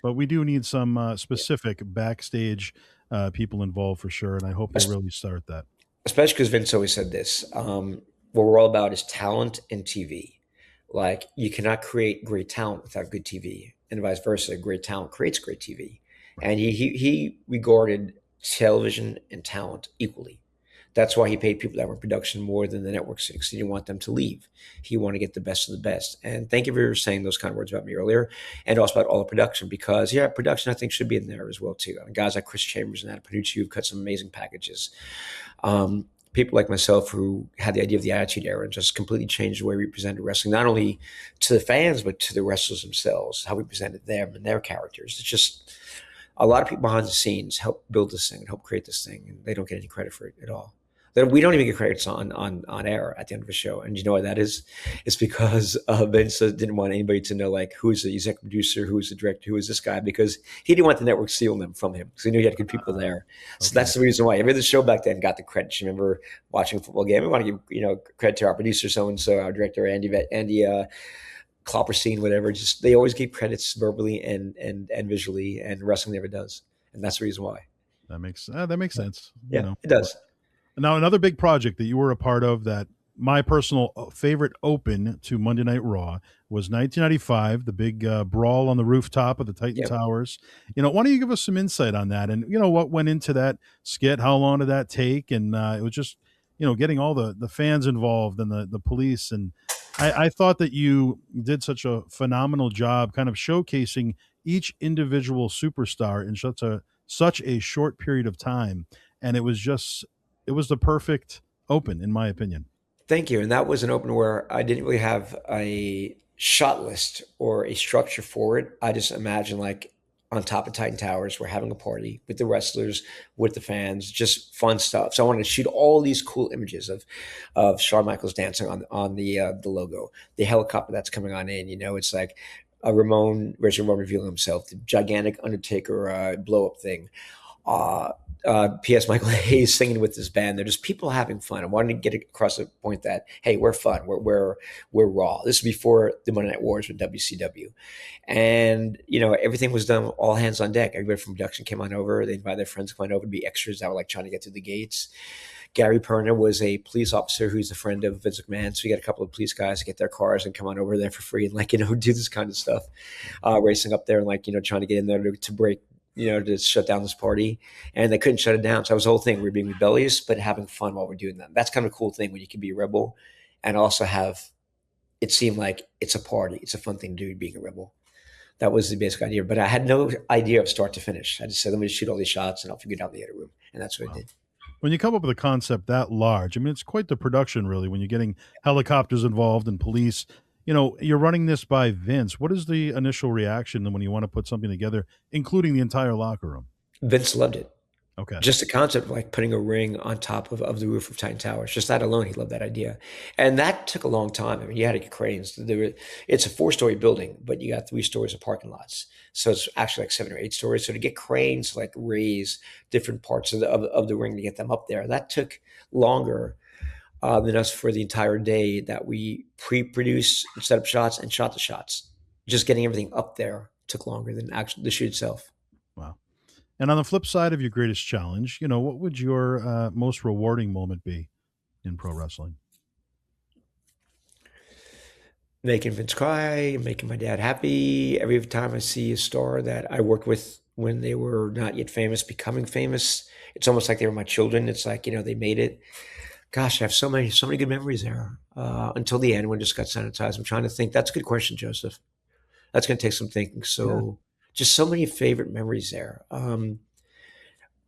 but we do need some specific backstage people involved for sure, and I hope they really start that. Especially because Vince always said this: what we're all about is talent and TV. Like you cannot create great talent without good TV, and vice versa. Great talent creates great TV, and he regarded television and talent equally. That's why he paid people that were in production more than the networks because he didn't want them to leave. He wanted to get the best of the best. And thank you for saying those kind of words about me earlier, and also about all the production because production I think should be in there as well too. I mean, guys like Chris Chambers and Adam Panucci who've cut some amazing packages. people like myself who had the idea of the Attitude Era and just completely changed the way we presented wrestling, not only to the fans but to the wrestlers themselves, how we presented them and their characters. It's just a lot of people behind the scenes help build this thing and help create this thing, and they don't get any credit for it at all. We don't even get credits on air at the end of the show, and you know why that is? It's because Vince didn't want anybody to know like who's the executive producer, who's the director, who is this guy, because he didn't want the network stealing them from him because he knew he had good people Uh, there. So okay. that's the reason why every other show back then got the credit. You remember watching a football game? We want to give credit to our producer, so and so, our director Andy Klopperstein, whatever. Just they always give credits verbally and visually, and wrestling never does, and that's the reason why. That makes Yeah, sense. yeah, it does. Now, another big project that you were a part of that my personal favorite open to Monday Night Raw was 1995, the big brawl on the rooftop of the Titan Yeah. Towers. Why don't you give us some insight on that, and what went into that skit? How long did that take? And it was just getting all the fans involved and the police. And I thought that you did such a phenomenal job, kind of showcasing each individual superstar in such a short period of time, and it was the perfect open, in my opinion. Thank you. And that was an open where I didn't really have a shot list or a structure for it. I just imagined like on top of Titan Towers, we're having a party with the wrestlers, with the fans, just fun stuff. So I wanted to shoot all these cool images of Shawn Michaels dancing on the logo, the helicopter that's coming on in. It's like a Razor Ramon revealing himself, the gigantic Undertaker blow up thing. uh, P.S. Michael Hayes singing with his band. They're just people having fun. I wanted to get across the point that hey, we're fun. We're raw. This is before the Monday Night Wars with WCW, and everything was done all hands on deck. Everybody from production came on over. They invited their friends to come on over to be extras that were like trying to get through the gates. Gary Perna was a police officer who's a friend of Vince McMahon. So we got a couple of police guys to get their cars and come on over there for free and do this kind of stuff, racing up there and trying to get in there to break to shut down this party, and they couldn't shut it down. So that was the whole thing. We were being rebellious, but having fun while we're doing that. That's kind of a cool thing when you can be a rebel and also have it seem like it's a party. It's a fun thing to do being a rebel. That was the basic idea. But I had no idea of start to finish. I just said, let me just shoot all these shots and I'll figure it out in the edit room. And that's what I Wow. did. When you come up with a concept that large, I mean, it's quite the production, really. When you're getting helicopters involved and police, you're running this by Vince. What is the initial reaction when you want to put something together, including the entire locker room? Vince loved it. Okay. Just the concept of like putting a ring on top of the roof of Titan Towers, just that alone, he loved that idea. And that took a long time. I mean, you had to get cranes. It's a 4-story building, but you got 3 stories of parking lots. So it's actually like 7 or 8 stories. So to get cranes to like raise different parts of the ring to get them up there, that took longer than us for the entire day that we pre-produced and set up shots and shot the shots. Just getting everything up there took longer than actually the shoot itself. Wow. And on the flip side of your greatest challenge, what would your most rewarding moment be in pro wrestling? Making Vince cry, making my dad happy. Every time I see a star that I worked with when they were not yet famous becoming famous, it's almost like they were my children. It's like, they made it. Gosh, I have so many good memories there. Until the end when it just got sanitized. I'm trying to think. That's a good question, Joseph. That's going to take some thinking. Yeah. So just so many favorite memories there.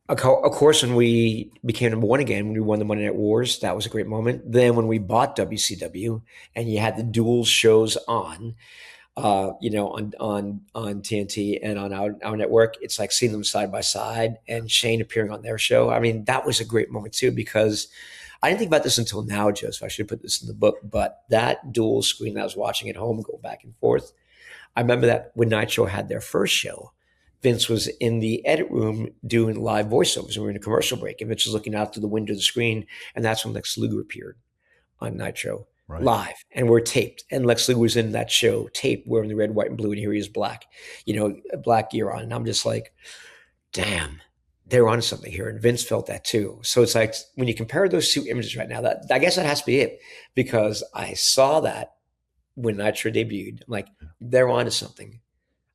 Of course, when we became number one again, when we won the Monday Night Wars, that was a great moment. Then when we bought WCW and you had the dual shows on, on TNT and on our network, it's like seeing them side by side and Shane appearing on their show. I mean, that was a great moment too, because I didn't think about this until now, Joseph. I should put this in the book, but that dual screen that I was watching at home go back and forth. I remember that when Nitro had their first show, Vince was in the edit room doing live voiceovers. We were in a commercial break, and Vince was looking out through the window of the screen, and that's when Lex Luger appeared on Nitro Right. live, and we're taped. And Lex Luger was in that show, taped, wearing the red, white, and blue, and here he is black, black gear on. And I'm just like, damn, they're on something here. And Vince felt that too. So it's like when you compare those two images right now, that I guess that has to be it, because I saw that when Nitro debuted. I'm like, they're on to something.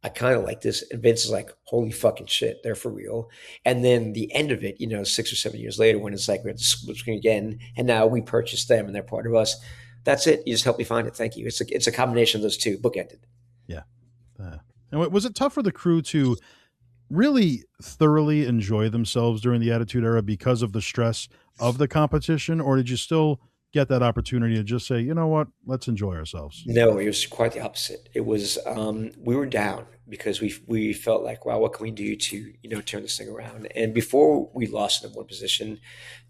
I kind of like this. And Vince is like, holy fucking shit, they're for real. And then the end of it, 6 or 7 years later, when it's like we have to split screen again, and now we purchased them and they're part of us. That's it. You just helped me find it. Thank you. It's a combination of those two, bookended. Yeah. And was it tough for the crew to really thoroughly enjoy themselves during the Attitude Era because of the stress of the competition, or did you still get that opportunity to just say, you know what, let's enjoy ourselves? No, it was quite the opposite. It was we were down because we felt like, wow, what can we do to turn this thing around? And before we lost in one position,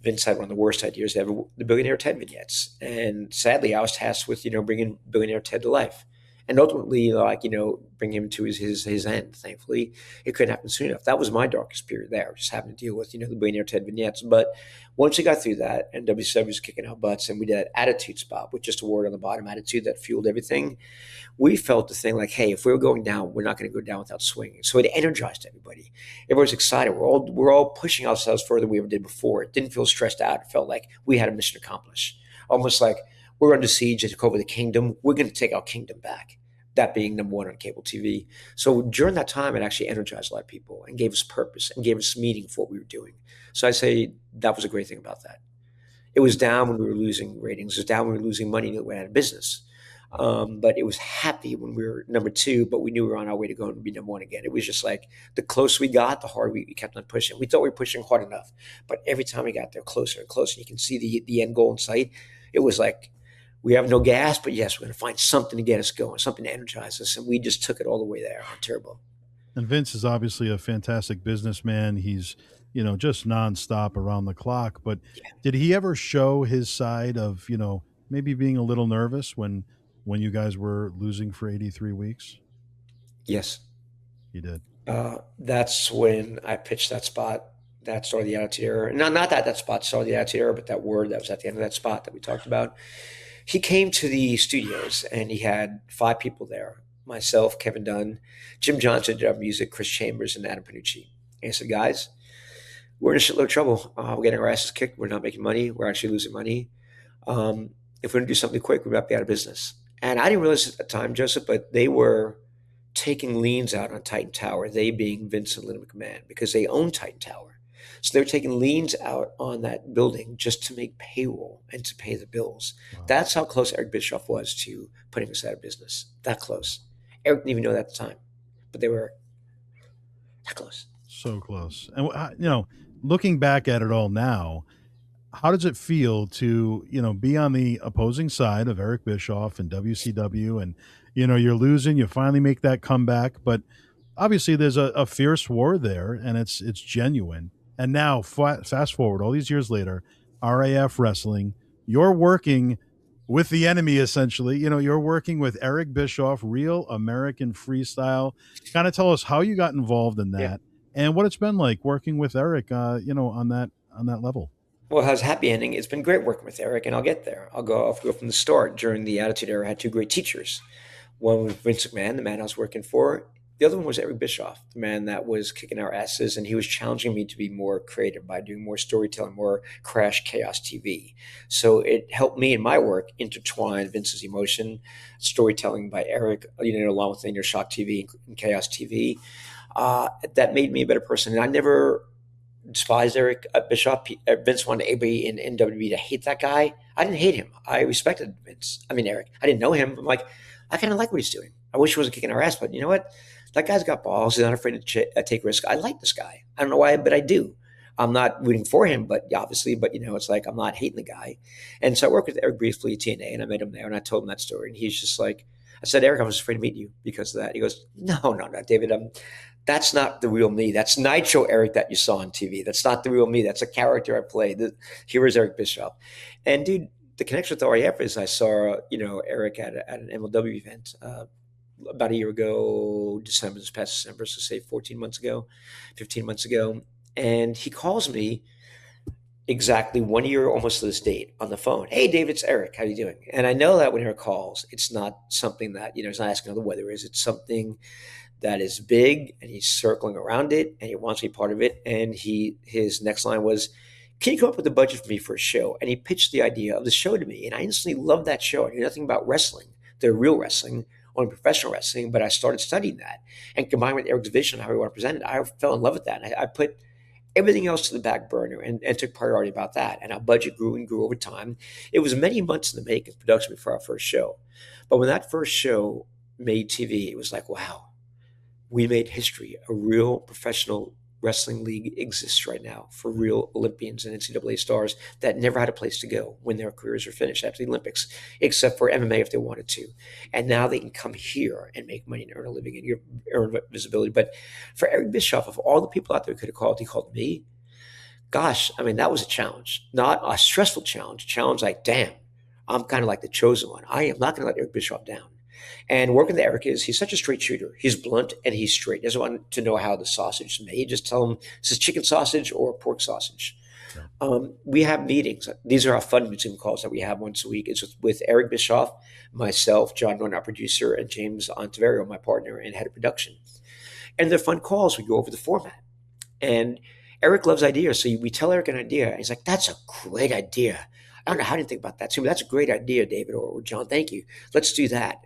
Vince had one of the worst ideas ever, the Billionaire Ted vignettes. And sadly, I was tasked with bringing Billionaire Ted to life, and ultimately like bring him to his end. Thankfully, it couldn't happen soon enough. That was my darkest period there, just having to deal with the Billionaire Ted vignettes. But once we got through that and WCW was kicking our butts and we did that attitude spot with just a word on the bottom, attitude that fueled everything, we felt the thing like, hey, if we were going down, we're not going to go down without swinging. So it energized everybody. Everyone's excited. We're all pushing ourselves further than we ever did before. It didn't feel stressed out. It felt like we had a mission accomplished. Almost like we're under siege to take over the kingdom. We're going to take our kingdom back. That being number one on cable TV. So during that time, it actually energized a lot of people and gave us purpose and gave us meaning for what we were doing. So I say that was a great thing about that. It was down when we were losing ratings. It was down when we were losing money and we went out of business. But it was happy when we were number two, but we knew we were on our way to go and be number one again. It was just like the closer we got, the harder we kept on pushing. We thought we were pushing hard enough, but every time we got there closer and closer, you can see the end goal in sight. It was like, we have no gas, but yes, we're going to find something to get us going, something to energize us. And we just took it all the way there on turbo. And Vince is obviously a fantastic businessman. He's, just nonstop around the clock. But did he ever show his side of, maybe being a little nervous when you guys were losing for 83 weeks? Yes. He did. That's when I pitched that spot. That started the attitude era. Not that spot started the attitude era, but that word that was at the end of that spot that we talked about. He came to the studios and he had five people there: myself, Kevin Dunn, Jim Johnson did our music, Chris Chambers, and Adam Panucci. And he said, guys, we're in a shitload of trouble. We're getting our asses kicked. We're not making money. We're actually losing money. If we're going to do something quick, we might be out of business. And I didn't realize at the time, Joseph, but they were taking liens out on Titan Tower, they being Vince and Linda McMahon, because they own Titan Tower. So they were taking liens out on that building just to make payroll and to pay the bills. Wow. That's how close Eric Bischoff was to putting us out of business. That close. Eric didn't even know that at the time, but they were that close. So close. And, looking back at it all now, how does it feel to be on the opposing side of Eric Bischoff and WCW, and you're losing, you finally make that comeback, but obviously there's a fierce war there, and it's genuine. And now fast forward all these years later, RAF wrestling, you're working with the enemy essentially. You're working with Eric Bischoff, real American freestyle. Kind of tell us how you got involved in Yeah. that and what it's been like working with Eric, on that level. Well, how's happy ending? It's been great working with Eric, and I'll get there. I'll go from the start. During the Attitude Era, I had two great teachers. One was Vince McMahon, the man I was working for. The other one was Eric Bischoff, the man that was kicking our asses, and he was challenging me to be more creative by doing more storytelling, more crash chaos TV. So it helped me in my work intertwine Vince's emotion, storytelling by Eric, along with Shock TV and Chaos TV. That made me a better person. And I never despised Eric Bischoff. Vince wanted everybody in NWB to hate that guy. I didn't hate him. I respected Vince. I mean, Eric. I didn't know him. I'm like, I kind of like what he's doing. I wish he wasn't kicking our ass, but you know what? That guy's got balls. He's not afraid to take risks. I like this guy. I don't know why, but I do. I'm not rooting for him, but obviously, but it's like I'm not hating the guy. And so I worked with Eric briefly at TNA, and I met him there, and I told him that story, and he's just like, I said, Eric, I was afraid to meet you because of that. He goes, no, David. That's not the real me. That's Nitro Eric that you saw on TV. That's not the real me. That's a character I played. Here is Eric Bischoff. And dude, the connection with RAF is I saw, Eric at an MLW event about a year ago, this past December, so say 15 months ago. And he calls me exactly 1 year almost to this date on the phone. Hey, David, it's Eric. How you doing? And I know that when Eric calls, it's not something that, he's not asking how the weather is. It's something that is big, and he's circling around it, and he wants to be part of it. And his next line was, can you come up with a budget for me for a show? And he pitched the idea of the show to me, and I instantly loved that show. I knew nothing about wrestling, the real wrestling, only professional wrestling, but I started studying that. And combined with Eric's vision, how he wanted to present it, I fell in love with that. And I put everything else to the back burner and took priority about that. And our budget grew and grew over time. It was many months in the making of production before our first show. But when that first show made TV, it was like, wow, we made history. A real professional wrestling league exists right now for real Olympians and NCAA stars that never had a place to go when their careers are finished after the Olympics, except for MMA if they wanted to. And now they can come here and make money and earn a living and earn visibility. But for Eric Bischoff, of all the people out there who could have called, he called me. Gosh, I mean, that was a challenge, not a stressful challenge, a challenge like, damn, I'm kind of like the chosen one. I am not going to let Eric Bischoff down. And working with Eric he's such a straight shooter. He's blunt and he's straight. He doesn't want to know how the sausage is made. Just tell him this is chicken sausage or pork sausage. We have meetings. These are our fun Zoom calls that we have once a week. It's with Eric Bischoff, myself, John Norton, our producer, and James Ontiverio, my partner and head of production. And they're fun calls. We go over the format. And Eric loves ideas. So we tell Eric an idea. And he's like, that's a great idea. I don't know how to think about that. So that's a great idea, David, or John, thank you. Let's do that.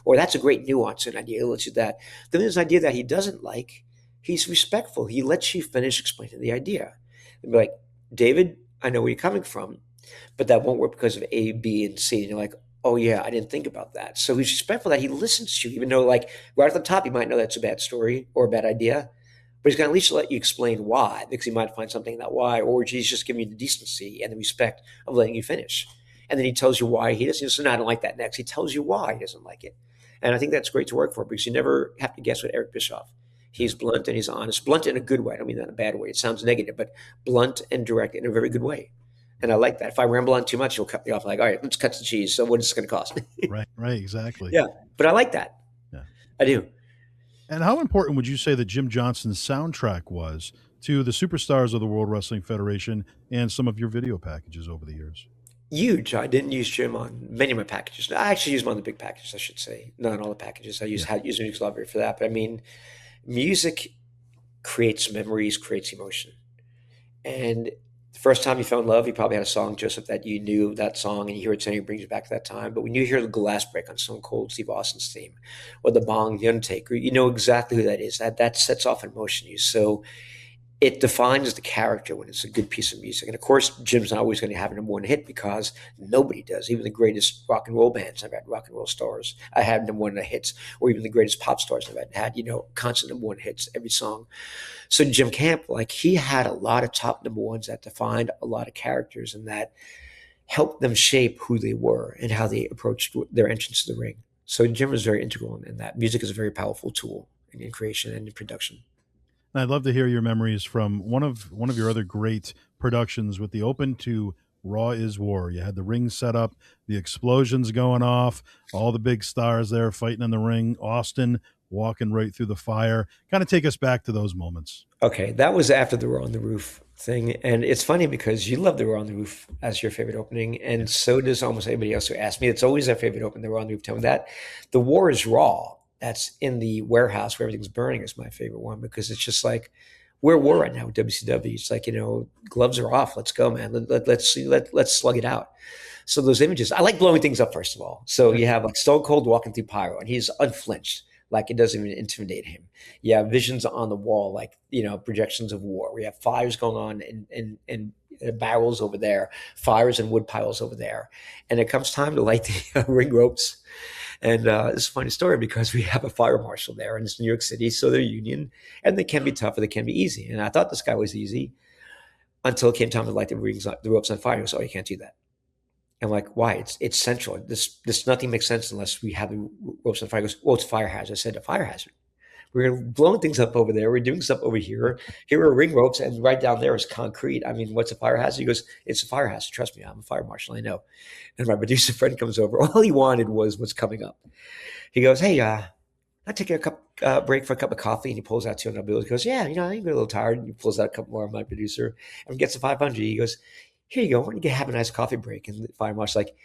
Or that's a great nuance and idea. Let's do that. Then there's an idea that he doesn't like. He's respectful. He lets you finish explaining the idea. And be like, David, I know where you're coming from, but that won't work because of A, B, and C. And you're like, oh yeah, I didn't think about that. So he's respectful that he listens to you, even though like right at the top, you might know that's a bad story or a bad idea. But he's going to at least let you explain why, because he might find something in that why, or he's just giving you the decency and the respect of letting you finish. And then he tells you why he doesn't. So no, I don't like that next. He tells you why he doesn't like it. And I think that's great to work for because you never have to guess with Eric Bischoff. He's blunt and he's honest. Blunt in a good way. I don't mean that in a bad way. It sounds negative, but blunt and direct in a very good way. And I like that. If I ramble on too much, he'll cut me off like, all right, let's cut the cheese. So what is this going to cost me? Right, exactly. Yeah, but I like that. Yeah. I do. And how important would you say that Jim Johnson's soundtrack was to the superstars of the World Wrestling Federation and some of your video packages over the years? Huge. I didn't use Jim on many of my packages. I actually used him on the big packages, I should say. Not on all the packages. I use Music Library for that. But I mean, music creates memories, creates emotion. And the first time you fell in love, you probably had a song, Joseph, that you knew that song and you hear it and it brings you back to that time. But when you hear the glass break on Stone Cold Steve Austin's theme or the bong, The Undertaker, you know exactly who that is. That sets off an emotion in you. So it defines the character when it's a good piece of music. And of course, Jim's not always going to have a number one hit because nobody does. Even the greatest rock and roll bands have had rock and roll stars. I had number one hits, or even the greatest pop stars have had, constant number one hits every song. So Jim Camp, like he had a lot of top number ones that defined a lot of characters and that helped them shape who they were and how they approached their entrance to the ring. So Jim was very integral in that. Music is a very powerful tool in creation and in production. And I'd love to hear your memories from one of your other great productions with the open to Raw is War. You had the ring set up, the explosions going off, all the big stars there fighting in the ring, Austin walking right through the fire. Kind of take us back to those moments. Okay, that was after the Raw on the Roof thing. And it's funny because you love the Raw on the Roof as your favorite opening, and so does almost anybody else who asks me. It's always their favorite opening, the Raw on the Roof. Tell me that. The War is Raw. That's in the warehouse where everything's burning is my favorite one because it's just like we're at war right now with WCW. It's like, gloves are off. Let's go, man. Let's slug it out. So those images, I like blowing things up, first of all. So you have like Stone Cold walking through pyro and he's unflinched. Like it doesn't even intimidate him. You have visions on the wall, like, projections of war. We have fires going on and barrels over there, fires and wood piles over there. And it comes time to light the ring ropes. And it's a funny story because we have a fire marshal there and it's New York City. So they're union and they can be tough or they can be easy. And I thought this guy was easy until it came time to light the ropes on fire. He goes, oh, you can't do that. I'm like, why? It's central. This nothing makes sense unless we have the ropes on fire. He goes, well, it's a fire hazard. I said, a fire hazard. We're blowing things up over there. We're doing stuff over here. Here are ring ropes, and right down there is concrete. I mean, what's a fire hazard? He goes, it's a fire hazard. Trust me, I'm a fire marshal. I know. And my producer friend comes over. All he wanted was what's coming up. He goes, hey, I take a break for a cup of coffee, and he pulls out $200 bills. He goes, yeah, I get a little tired. And he pulls out a couple more of my producer and gets the 500. He goes, here you go. Why don't you have a nice coffee break? And the fire marshal's like,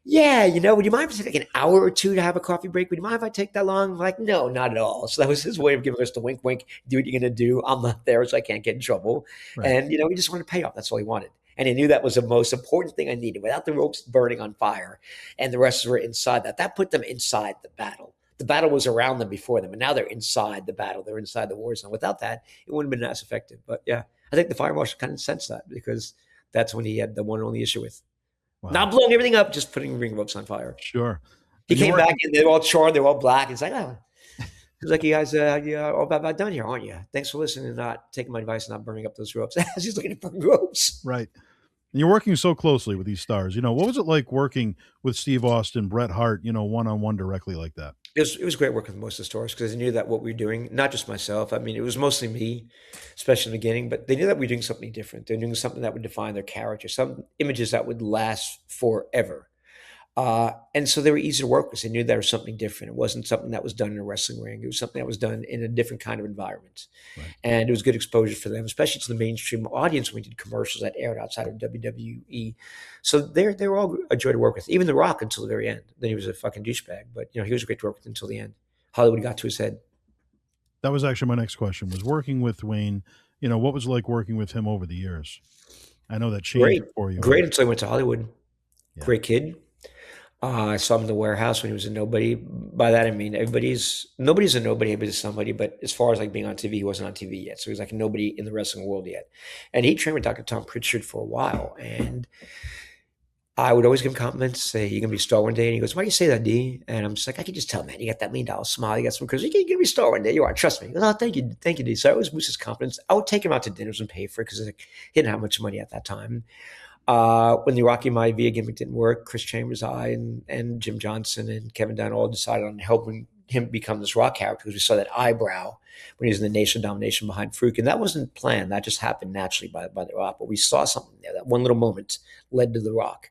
yeah, would you mind if I take an hour or two to have a coffee break? Would you mind if I take that long? I'm like, no, not at all. So that was his way of giving us the wink, wink, do what you're going to do. I'm not there, so I can't get in trouble. Right. And, we just wanted to pay off. That's all he wanted. And he knew that was the most important thing I needed without the ropes burning on fire. And the rest were inside that. That put them inside the battle. The battle was around them before them, and now they're inside the battle. They're inside the war zone. Without that, it wouldn't have been as effective. But yeah, I think the fire marshal kind of sensed that because that's when he had the one and only issue with. Wow. Not blowing everything up, just putting ring ropes on fire. Sure. He came back and they're all charred, they're all black. It's like, oh. He's like, "You guys, you're all about done here, aren't you? Thanks for listening and not taking my advice and not burning up those ropes." As he's looking at burn ropes. Right. And you're working so closely with these stars. What was it like working with Steve Austin, Bret Hart, one on one directly like that? It was great working with most of the stars because they knew that what we were doing, not just myself. I mean, it was mostly me, especially in the beginning, but they knew that we were doing something different. They're doing something that would define their character, some images that would last forever. And so they were easy to work with. They knew there was something different. It wasn't something that was done in a wrestling ring. It was something that was done in a different kind of environment. Right. And it was good exposure for them, especially to the mainstream audience when we did commercials that aired outside of WWE. So they were all a joy to work with, even The Rock until the very end. Then he was a fucking douchebag, but he was great to work with until the end. Hollywood got to his head. That was actually my next question was working with Wayne, what was it like working with him over the years? I know that changed Great, for you. great until he went to Hollywood. Yeah. Great kid. I saw him in the warehouse when he was a nobody. By that I mean nobody's a nobody, everybody's somebody. But as far as like being on TV, he wasn't on TV yet, so he was like a nobody in the wrestling world yet. And he trained with Dr. Tom Pritchard for a while, and I would always give him compliments. Say, "You're gonna be a star one day," and he goes, "Why do you say that, D?" And I'm just like, "I can just tell, man. You got that $1 million smile. You got some charisma. You're gonna be a star one day. You are. Trust me." He goes, "Oh, thank you, D." So I always boost his confidence. I would take him out to dinners and pay for it because like, he didn't have much money at that time. When the Rocky Maivia gimmick didn't work, Chris Chambers, and Jim Johnson and Kevin Dunn all decided on helping him become this Rock character because we saw that eyebrow when he was in the Nation of Domination behind Farouk. And that wasn't planned. That just happened naturally by the Rock. But we saw something there. That one little moment led to the Rock.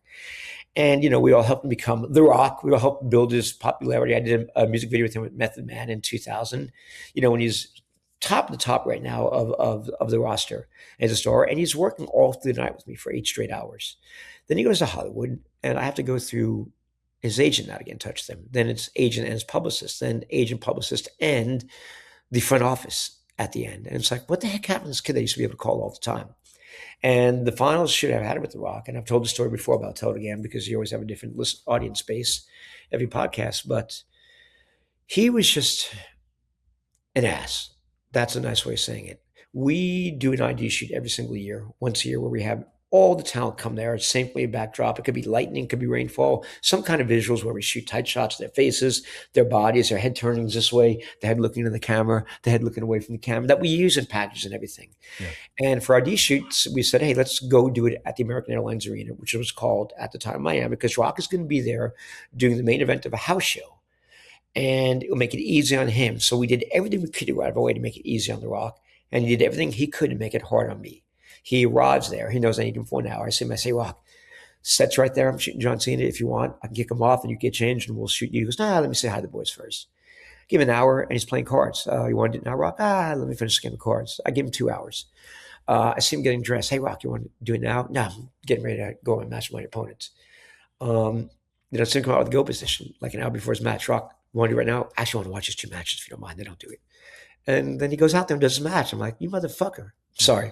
And, we all helped him become The Rock. We all helped build his popularity. I did a music video with him with Method Man in 2000, when he's top of the top right now of the roster as a star. And he's working all through the night with me for 8 straight hours. Then he goes to Hollywood, and I have to go through his agent now to get in touch with him. Then it's agent and his publicist, then agent, publicist, and the front office at the end. And it's like, what the heck happened to this kid that used to be able to call all the time? And the finals should have had it with The Rock. And I've told the story before, but I'll tell it again because you always have a different audience base every podcast. But he was just an ass. That's a nice way of saying it. We do an ID shoot every single year, once a year, where we have all the talent come there. It's same way backdrop. It could be lightning, it could be rainfall, some kind of visuals where we shoot tight shots of their faces, their bodies, their head turning this way, the head looking into the camera, the head looking away from the camera, that we use in packages and everything. Yeah. And for ID shoots, we said, hey, let's go do it at the American Airlines Arena, which was called at the time Miami, because Rock is going to be there doing the main event of a house show. And it will make it easy on him. So we did everything we could do out of our way to make it easy on The Rock. And he did everything he could to make it hard on me. He arrives there. He knows I need him for an hour. I say, Rock, set's right there. I'm shooting John Cena. If you want, I can kick him off and you get changed and we'll shoot you. He goes, nah, let me say hi to the boys first. Give him an hour and he's playing cards. You want to do it now, Rock? Let me finish the game of cards. I give him 2 hours. I see him getting dressed. Hey, Rock, you want to do it now? No, I'm getting ready to go and match my opponents. Then I see him come out with the go position like an hour before his match. Rock, you want to do it right now? I actually want to watch his 2 matches if you don't mind. They don't do it. And then he goes out there and does his match. I'm like, you motherfucker. Sorry.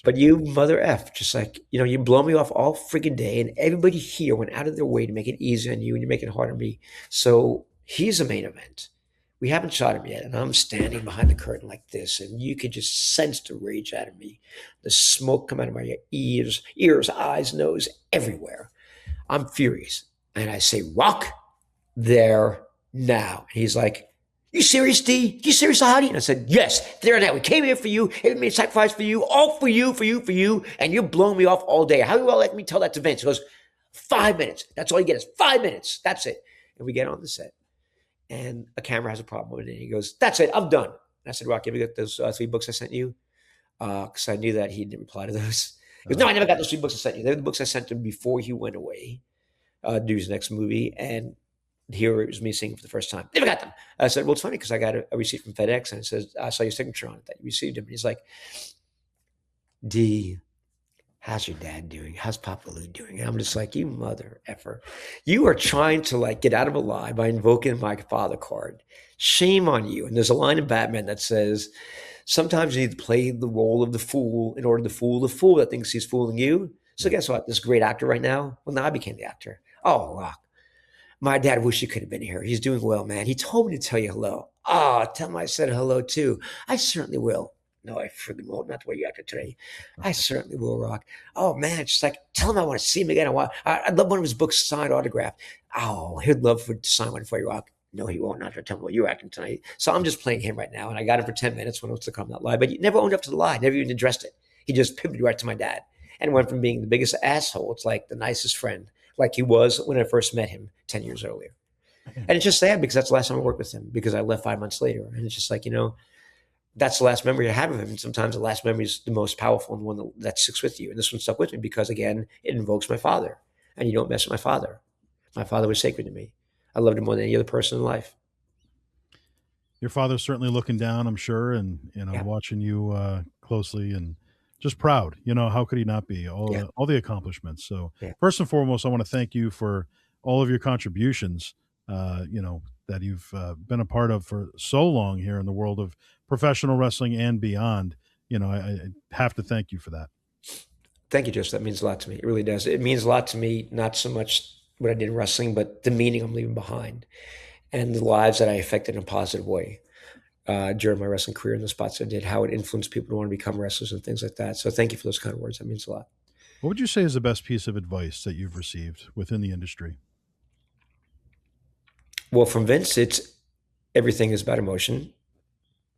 But you mother F, just like, you blow me off all freaking day. And everybody here went out of their way to make it easy on you and you're making it hard on me. So he's a main event. We haven't shot him yet. And I'm standing behind the curtain like this. And you could just sense the rage out of me. The smoke come out of my ears, eyes, nose, everywhere. I'm furious. And I say, Rock, there now. And he's like, you serious, D? You serious, Sahadi? And I said, yes, there now. We came here for you. It made a sacrifice for you, all for you. And you're blowing me off all day. How do you let me tell that to Vince? He goes, 5 minutes. That's all you get is 5 minutes. That's it. And we get on the set. And a camera has a problem with it. And he goes, that's it. I'm done. And I said, Rock, you ever get those 3 books I sent you? Because I knew that he didn't reply to those. He goes, no, I never got those 3 books I sent you. They're the books I sent him before he went away do his next movie. And here it was me seeing it for the first time. Never got them. I said, well, it's funny because I got a receipt from FedEx and it says, I saw your signature on it that you received him. And he's like, D, how's your dad doing? How's Papa Lou doing? And I'm just like, you mother effer. You are trying to get out of a lie by invoking my father card. Shame on you. And there's a line in Batman that says, sometimes you need to play the role of the fool in order to fool the fool that thinks he's fooling you. So guess what? This great actor right now, well, now I became the actor. Oh, Rock. My dad wish he could have been here. He's doing well, man. He told me to tell you hello. Tell him I said hello too. I certainly will. No, I freaking won't. Not the way you acted today. I certainly will, Rock. Oh, man. It's just like, tell him I want to see him again. I'd love one of his books signed, autographed. Oh, he'd love to sign one for you, Rock. No, he won't. Not to tell me what you're acting tonight. So I'm just playing him right now. And I got him for 10 minutes when it was to come that lie. But he never owned up to the lie, never even addressed it. He just pivoted right to my dad and went from being the biggest asshole to like the nicest friend, like he was when I first met him 10 years earlier. And it's just sad because that's the last time I worked with him because I left 5 months later. And it's just like, that's the last memory I have of him. And sometimes the last memory is the most powerful and the one that sticks with you. And this one stuck with me because, again, it invokes my father. And you don't mess with my father. My father was sacred to me. I loved him more than any other person in life. Your father's certainly looking down, I'm sure, and Yeah. watching you closely, and just proud. How could he not be? Yeah. All the accomplishments. So Yeah. first and foremost, I want to thank you for all of your contributions. That you've been a part of for so long here in the world of professional wrestling and beyond. I have to thank you for that. Thank you, Joseph. That means a lot to me. It really does. It means a lot to me, not so much what I did in wrestling, but the meaning I'm leaving behind and the lives that I affected in a positive way during my wrestling career and the spots I did, how it influenced people to want to become wrestlers and things like that. So thank you for those kind of words. That means a lot. What would you say is the best piece of advice that you've received within the industry? Well, from Vince, it's everything is about emotion.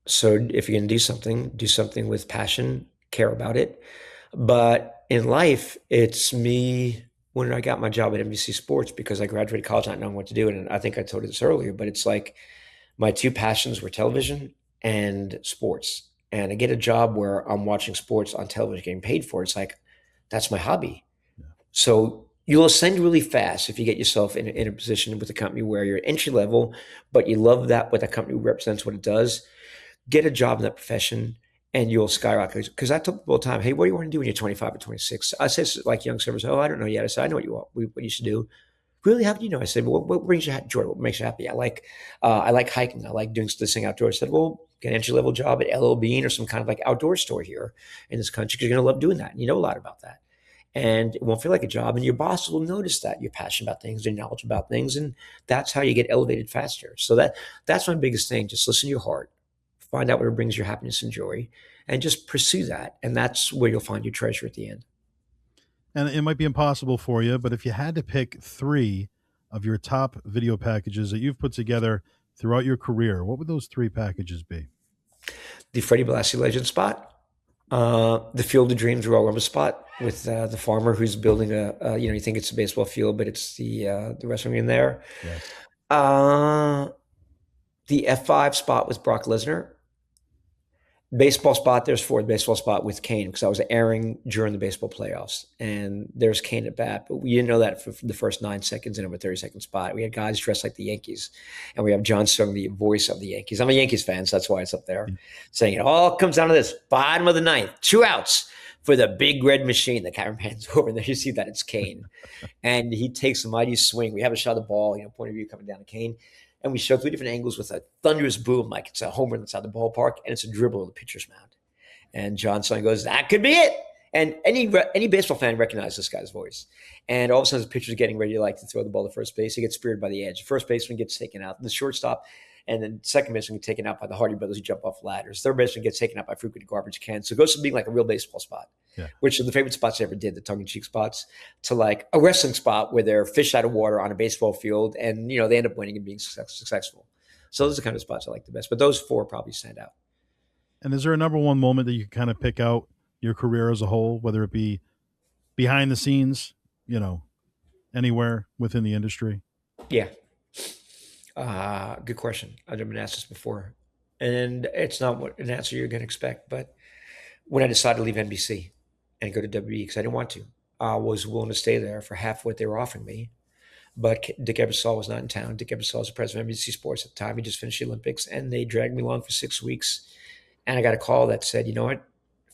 So if you're going to do something with passion, care about it. But in life, it's me when I got my job at NBC Sports because I graduated college not knowing what to do. And I think I told you this earlier, but it's like my two passions were television and sports. And I get a job where I'm watching sports on television, getting paid for it. It's like, that's my hobby. Yeah. So you'll ascend really fast if you get yourself in a position with a company where you're entry level, but you love that what that company represents, what it does. Get a job in that profession and you'll skyrocket. Because I tell people all the time, hey, what do you want to do when you're 25 or 26? I say, like young servers, oh, I don't know yet. I said, I know what you should do. Really, how do you know? I said, well, what brings you joy? What makes you happy? I like hiking. I like doing this thing outdoors. I said, well, get an entry level job at LL Bean or some kind of like outdoor store here in this country because you're going to love doing that. And you know a lot about that. And it won't feel like a job. And your boss will notice that you're passionate about things, you're knowledgeable about things. And that's how you get elevated faster. So that's my biggest thing. Just listen to your heart, find out what brings you happiness and joy, and just pursue that. And that's where you'll find your treasure at the end. And it might be impossible for you, but if you had to pick three of your top video packages that you've put together throughout your career, what would those three packages be? The Freddie Blassie Legend spot, the Field of Dreams Royal Rumble spot with the farmer who's building you think it's a baseball field, but it's the wrestling in there. Yes. The F5 spot with Brock Lesnar. Baseball spot, there's four. Baseball spot with Kane because I was airing during the baseball playoffs, and there's Kane at bat. But we didn't know that for the first 9 seconds in a 30-second spot. We had guys dressed like the Yankees, and we have John Stone, the voice of the Yankees. I'm a Yankees fan, so that's why it's up there, saying it all comes down to this: bottom of the ninth, 2 outs for the big red machine. The camera pans over, and there you see that it's Kane, and he takes a mighty swing. We have a shot of the ball, point of view coming down to Kane. And we show 3 different angles with a thunderous boom, like it's a home run inside the ballpark, and it's a dribble in the pitcher's mound. And John Son goes, that could be it. And any baseball fan recognizes this guy's voice. And all of a sudden, the pitcher's getting ready to throw the ball to first base. He gets speared by the edge. First baseman gets taken out. The shortstop and then second baseman gets taken out by the Hardy brothers who jump off ladders. Third baseman gets taken out by frequent garbage cans. So it goes from being like a real baseball spot, which are the favorite spots I ever did, the tongue-in-cheek spots, to like a wrestling spot where they're fish out of water on a baseball field and, they end up winning and being successful. So those are the kind of spots I like the best. But those 4 probably stand out. And is there a number one moment that you can kind of pick out your career as a whole, whether it be behind the scenes, anywhere within the industry? Yeah. Good question. I've never been asked this before. And it's not an answer you're going to expect. But when I decided to leave NBC and go to WWE, because I didn't want to, I was willing to stay there for half what they were offering me. But Dick Ebersol was not in town. Dick Ebersol was the president of NBC Sports at the time. He just finished the Olympics, and they dragged me along for 6 weeks. And I got a call that said, you know what?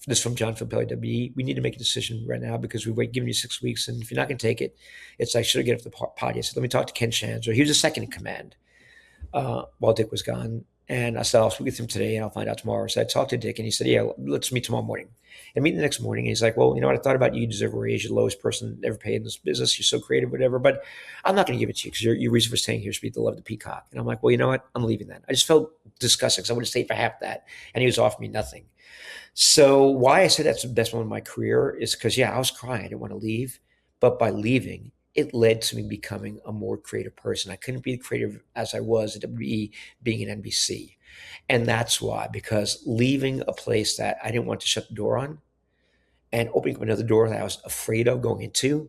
This is from John Filippelli, WWE. We need to make a decision right now because we've given you 6 weeks. And if you're not going to take it, it's like, should I get off the pod? I said, let me talk to Ken Shanzer. He was the second in command while Dick was gone. And I said, I'll speak with him today and I'll find out tomorrow. So I talked to Dick and he said, yeah, let's meet tomorrow morning. And meet the next morning. And he's like, well, you know what? I thought about you. You deserve a raise. You're the lowest person ever paid in this business. You're so creative, whatever. But I'm not going to give it to you because your reason for staying here should be the love of the peacock. And I'm like, well, you know what? I'm leaving then. I just felt disgusting because I would have stayed for half that. And he was offering me nothing. So why I said that's the best one of my career is because, I was crying. I didn't want to leave. But by leaving, it led to me becoming a more creative person. I couldn't be creative as I was at WE being at NBC. And that's why, because leaving a place that I didn't want to shut the door on and opening up another door that I was afraid of going into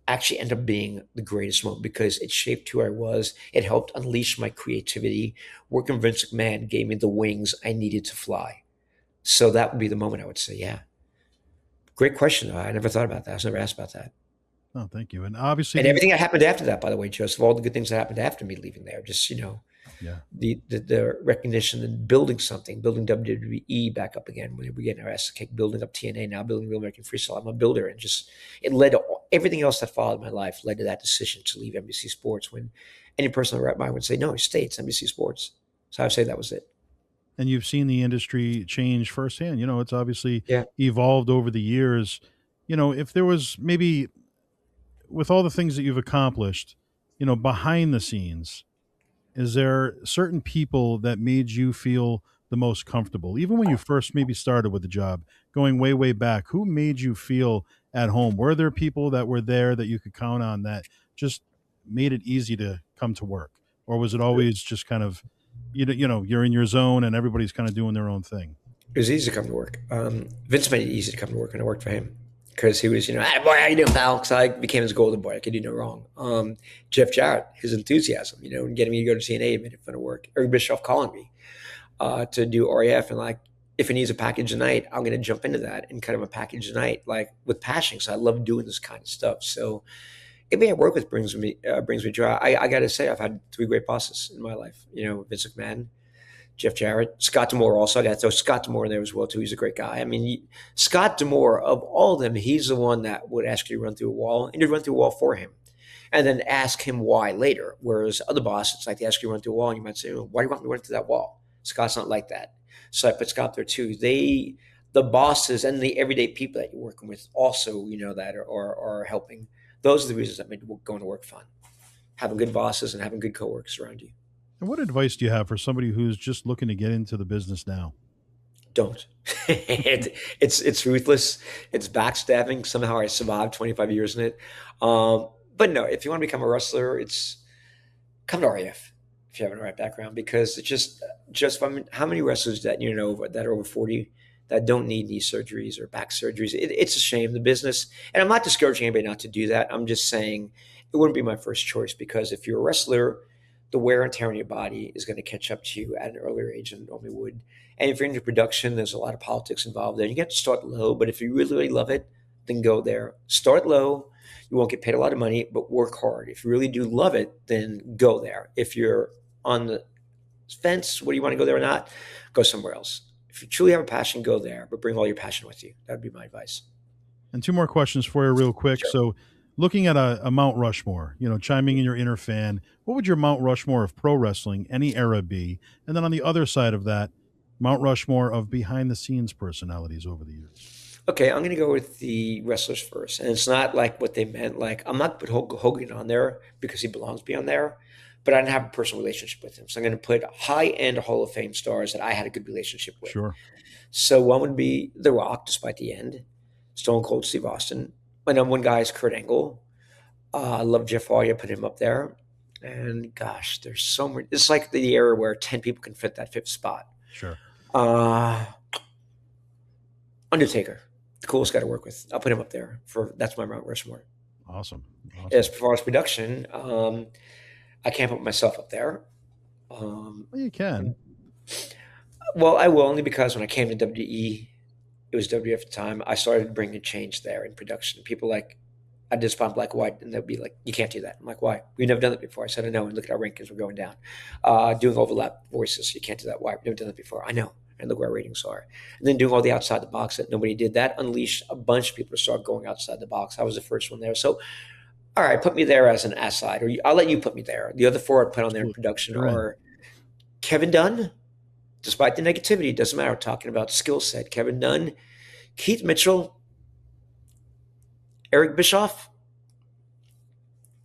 actually ended up being the greatest moment because it shaped who I was. It helped unleash my creativity. Working with Vince McMahon gave me the wings I needed to fly. So that would be the moment I would say, yeah. Great question, though. I never thought about that. I was never asked about that. Oh, thank you. And obviously, And the everything that happened after that, by the way, Joseph, all the good things that happened after me leaving there, just, yeah. the recognition and building something, building WWE back up again. When we get our ass kicked, building up TNA, now building Real American Freestyle. I'm a builder, and just it led to everything else that followed my life led to that decision to leave NBC Sports. When any person in the right mind would say, "No, stay. It's NBC Sports." So I would say that was it. And you've seen the industry change firsthand. It's obviously Yeah. evolved over the years. If there was maybe, with all the things that you've accomplished, behind the scenes, is there certain people that made you feel the most comfortable, even when you first maybe started with the job, going way, way back? Who made you feel at home? Were there people that were there that you could count on that just made it easy to come to work, or was it always just kind of, you're in your zone and everybody's kind of doing their own thing? It was easy to come to work. Vince made it easy to come to work, and I worked for him because he was, "Hey, boy, how you doing, pal?" Because I became his golden boy. I could do no wrong. Jeff Jarrett, his enthusiasm, and getting me to go to TNA made it fun to work. Eric Bischoff calling me to do RAF, and like, if he needs a package a night, I'm going to jump into that and cut him a package a night, like with passion. So I love doing this kind of stuff. So anybody I work with brings me joy. I got to say, I've had three great bosses in my life. Vince McMahon, Jeff Jarrett, Scott D'Amore also. I got to throw Scott D'Amore in there as well too. He's a great guy. I mean, Scott D'Amore, of all of them, he's the one that would ask you to run through a wall, and you'd run through a wall for him, and then ask him why later. Whereas other bosses, it's like they ask you to run through a wall, and you might say, "Oh, why do you want me to run through that wall?" Scott's not like that. So I put Scott there too. The bosses and the everyday people that you're working with also, that are helping. Those are the reasons that made going to work fun. Having good bosses and having good coworkers around you. And what advice do you have for somebody who's just looking to get into the business now? Don't. It's ruthless. It's backstabbing. Somehow I survived 25 years in it. But no, if you want to become a wrestler, it's come to RAF if you have the right background, because it's just from how many wrestlers that that are over 40 that don't need knee surgeries or back surgeries. It's a shame, the business. And I'm not discouraging anybody not to do that. I'm just saying it wouldn't be my first choice, because if you're a wrestler, the wear and tear on your body is going to catch up to you at an earlier age than it normally would. And if you're into production, there's a lot of politics involved there. You get to start low, but if you really, really love it, then go there. Start low. You won't get paid a lot of money, but work hard. If you really do love it, then go there. If you're on the fence, whether you want to go there or not, go somewhere else. If you truly have a passion, go there, but bring all your passion with you. That would be my advice. And two more questions for you, real quick. Sure. So, looking at a Mount Rushmore, chiming in your inner fan, what would your Mount Rushmore of pro wrestling, any era, be? And then on the other side of that, Mount Rushmore of behind the scenes personalities over the years. Okay, I'm going to go with the wrestlers first. And it's not like what they meant. Like, I'm not put Hulk Hogan on there because he belongs to be on there, but I didn't have a personal relationship with him. So I'm going to put high end Hall of Fame stars that I had a good relationship with. Sure. So one would be The Rock, despite the end, Stone Cold Steve Austin. My number one guy is Kurt Angle. I love Jeff Hardy. I put him up there. And gosh, there's so many. It's like the era where 10 people can fit that fifth spot. Sure. Undertaker, the coolest guy to work with. I'll put him up there. That's my Mount Rushmore. Awesome. As far as production, I can't put myself up there. Well, you can. Well, I will, only because when I came to WWE, it was WWF at the time. I started bringing change there in production. People like, I just found Black White, and they'd be like, "You can't do that." I'm like, "Why? We've never done that before." I said, "I know." And look at our rankings; we're going down. Doing overlap voices, you can't do that. Why? We've never done that before. I know. And look where our ratings are. And then doing all the outside the box that nobody did. That unleashed a bunch of people to start going outside the box. I was the first one there. So, all right, put me there as an aside, or I'll let you put me there. The other four I'd put on there in production are Kevin Dunn. Despite the negativity, it doesn't matter. We're talking about skill set. Kevin Dunn, Keith Mitchell, Eric Bischoff,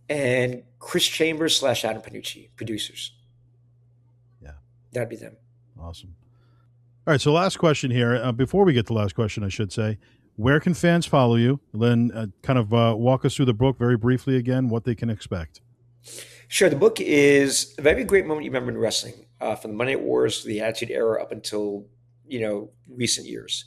and Chris Chambers / Adam Panucci, producers. Yeah. That'd be them. Awesome. All right, so last question here. Before we get to the last question, I should say, Where can fans follow you? Then kind of walk us through the book very briefly again, what they can expect. Sure. The book is a very great moment you remember in wrestling, from the Monday Night Wars, the Attitude Era, up until recent years.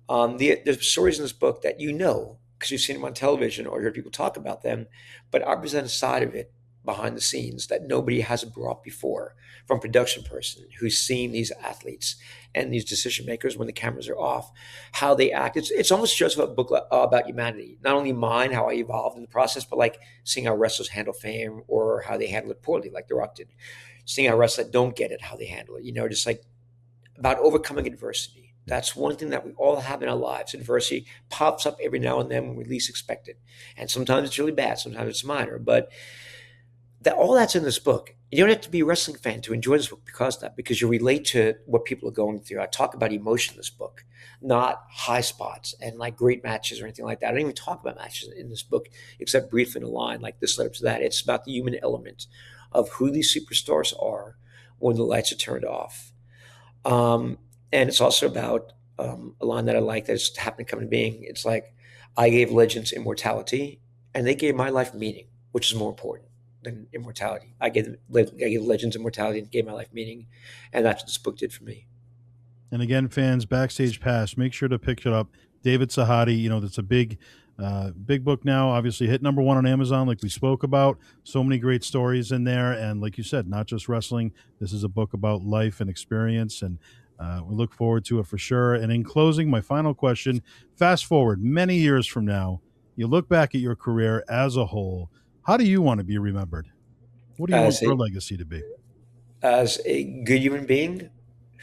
There's stories in this book that because you've seen them on television or heard people talk about them, but I present a side of it behind the scenes that nobody has brought before, from production person who's seen these athletes and these decision makers when the cameras are off, how they act. It's almost just a book about humanity, not only mine, how I evolved in the process, but like seeing how wrestlers handle fame or how they handle it poorly, like The Rock did. Seeing how wrestlers that don't get it, how they handle it. Just like about overcoming adversity. That's one thing that we all have in our lives. Adversity pops up every now and then when we least expect it. And sometimes it's really bad, sometimes it's minor. But all that's in this book. You don't have to be a wrestling fan to enjoy this book because you relate to what people are going through. I talk about emotion in this book, not high spots and like great matches or anything like that. I don't even talk about matches in this book except briefly in a line like this led up to that. It's about the human element of who these superstars are when the lights are turned off. And it's also about a line that I like that just happened to come to being. It's like, I gave legends immortality and they gave my life meaning, which is more important than immortality. I gave legends immortality and gave my life meaning. And that's what this book did for me. And again, fans, Backstage Pass, make sure to pick it up. David Sahadi, that's a big book now. Obviously, hit number 1 on Amazon, like we spoke about. So many great stories in there, and like you said, not just wrestling. This is a book about life and experience, and we look forward to it for sure. And in closing, my final question: fast forward many years from now, you look back at your career as a whole. How do you want to be remembered? What do you want As your a legacy to be? as a good human being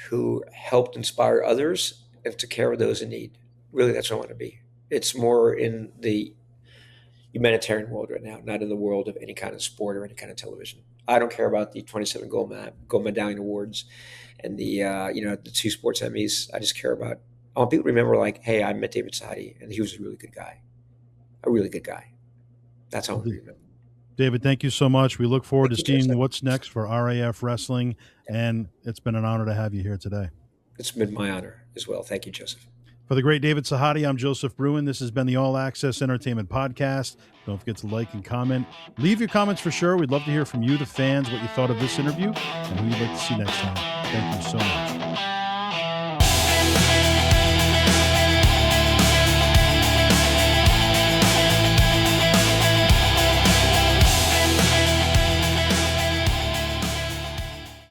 who helped inspire others and took care of those in need. Really, that's what I want to be. It's more in the humanitarian world right now, not in the world of any kind of sport or any kind of television. I don't care about the 27 gold medallion awards and the 2 sports Emmys. I want people to remember, like, hey, I met David Sahadi and he was a really good guy. A really good guy. That's how I want to be remembered. David, thank you so much. We look forward to Thank you, seeing Joseph. what's next for RAF Wrestling, and it's been an honor to have you here today. It's been my honor as well. Thank you, Joseph. For the great David Sahadi, I'm Joseph Bruen. This has been the All Access Entertainment Podcast. Don't forget to like and comment. Leave your comments for sure. We'd love to hear from you, the fans, what you thought of this interview, and who you'd like to see next time. Thank you so much.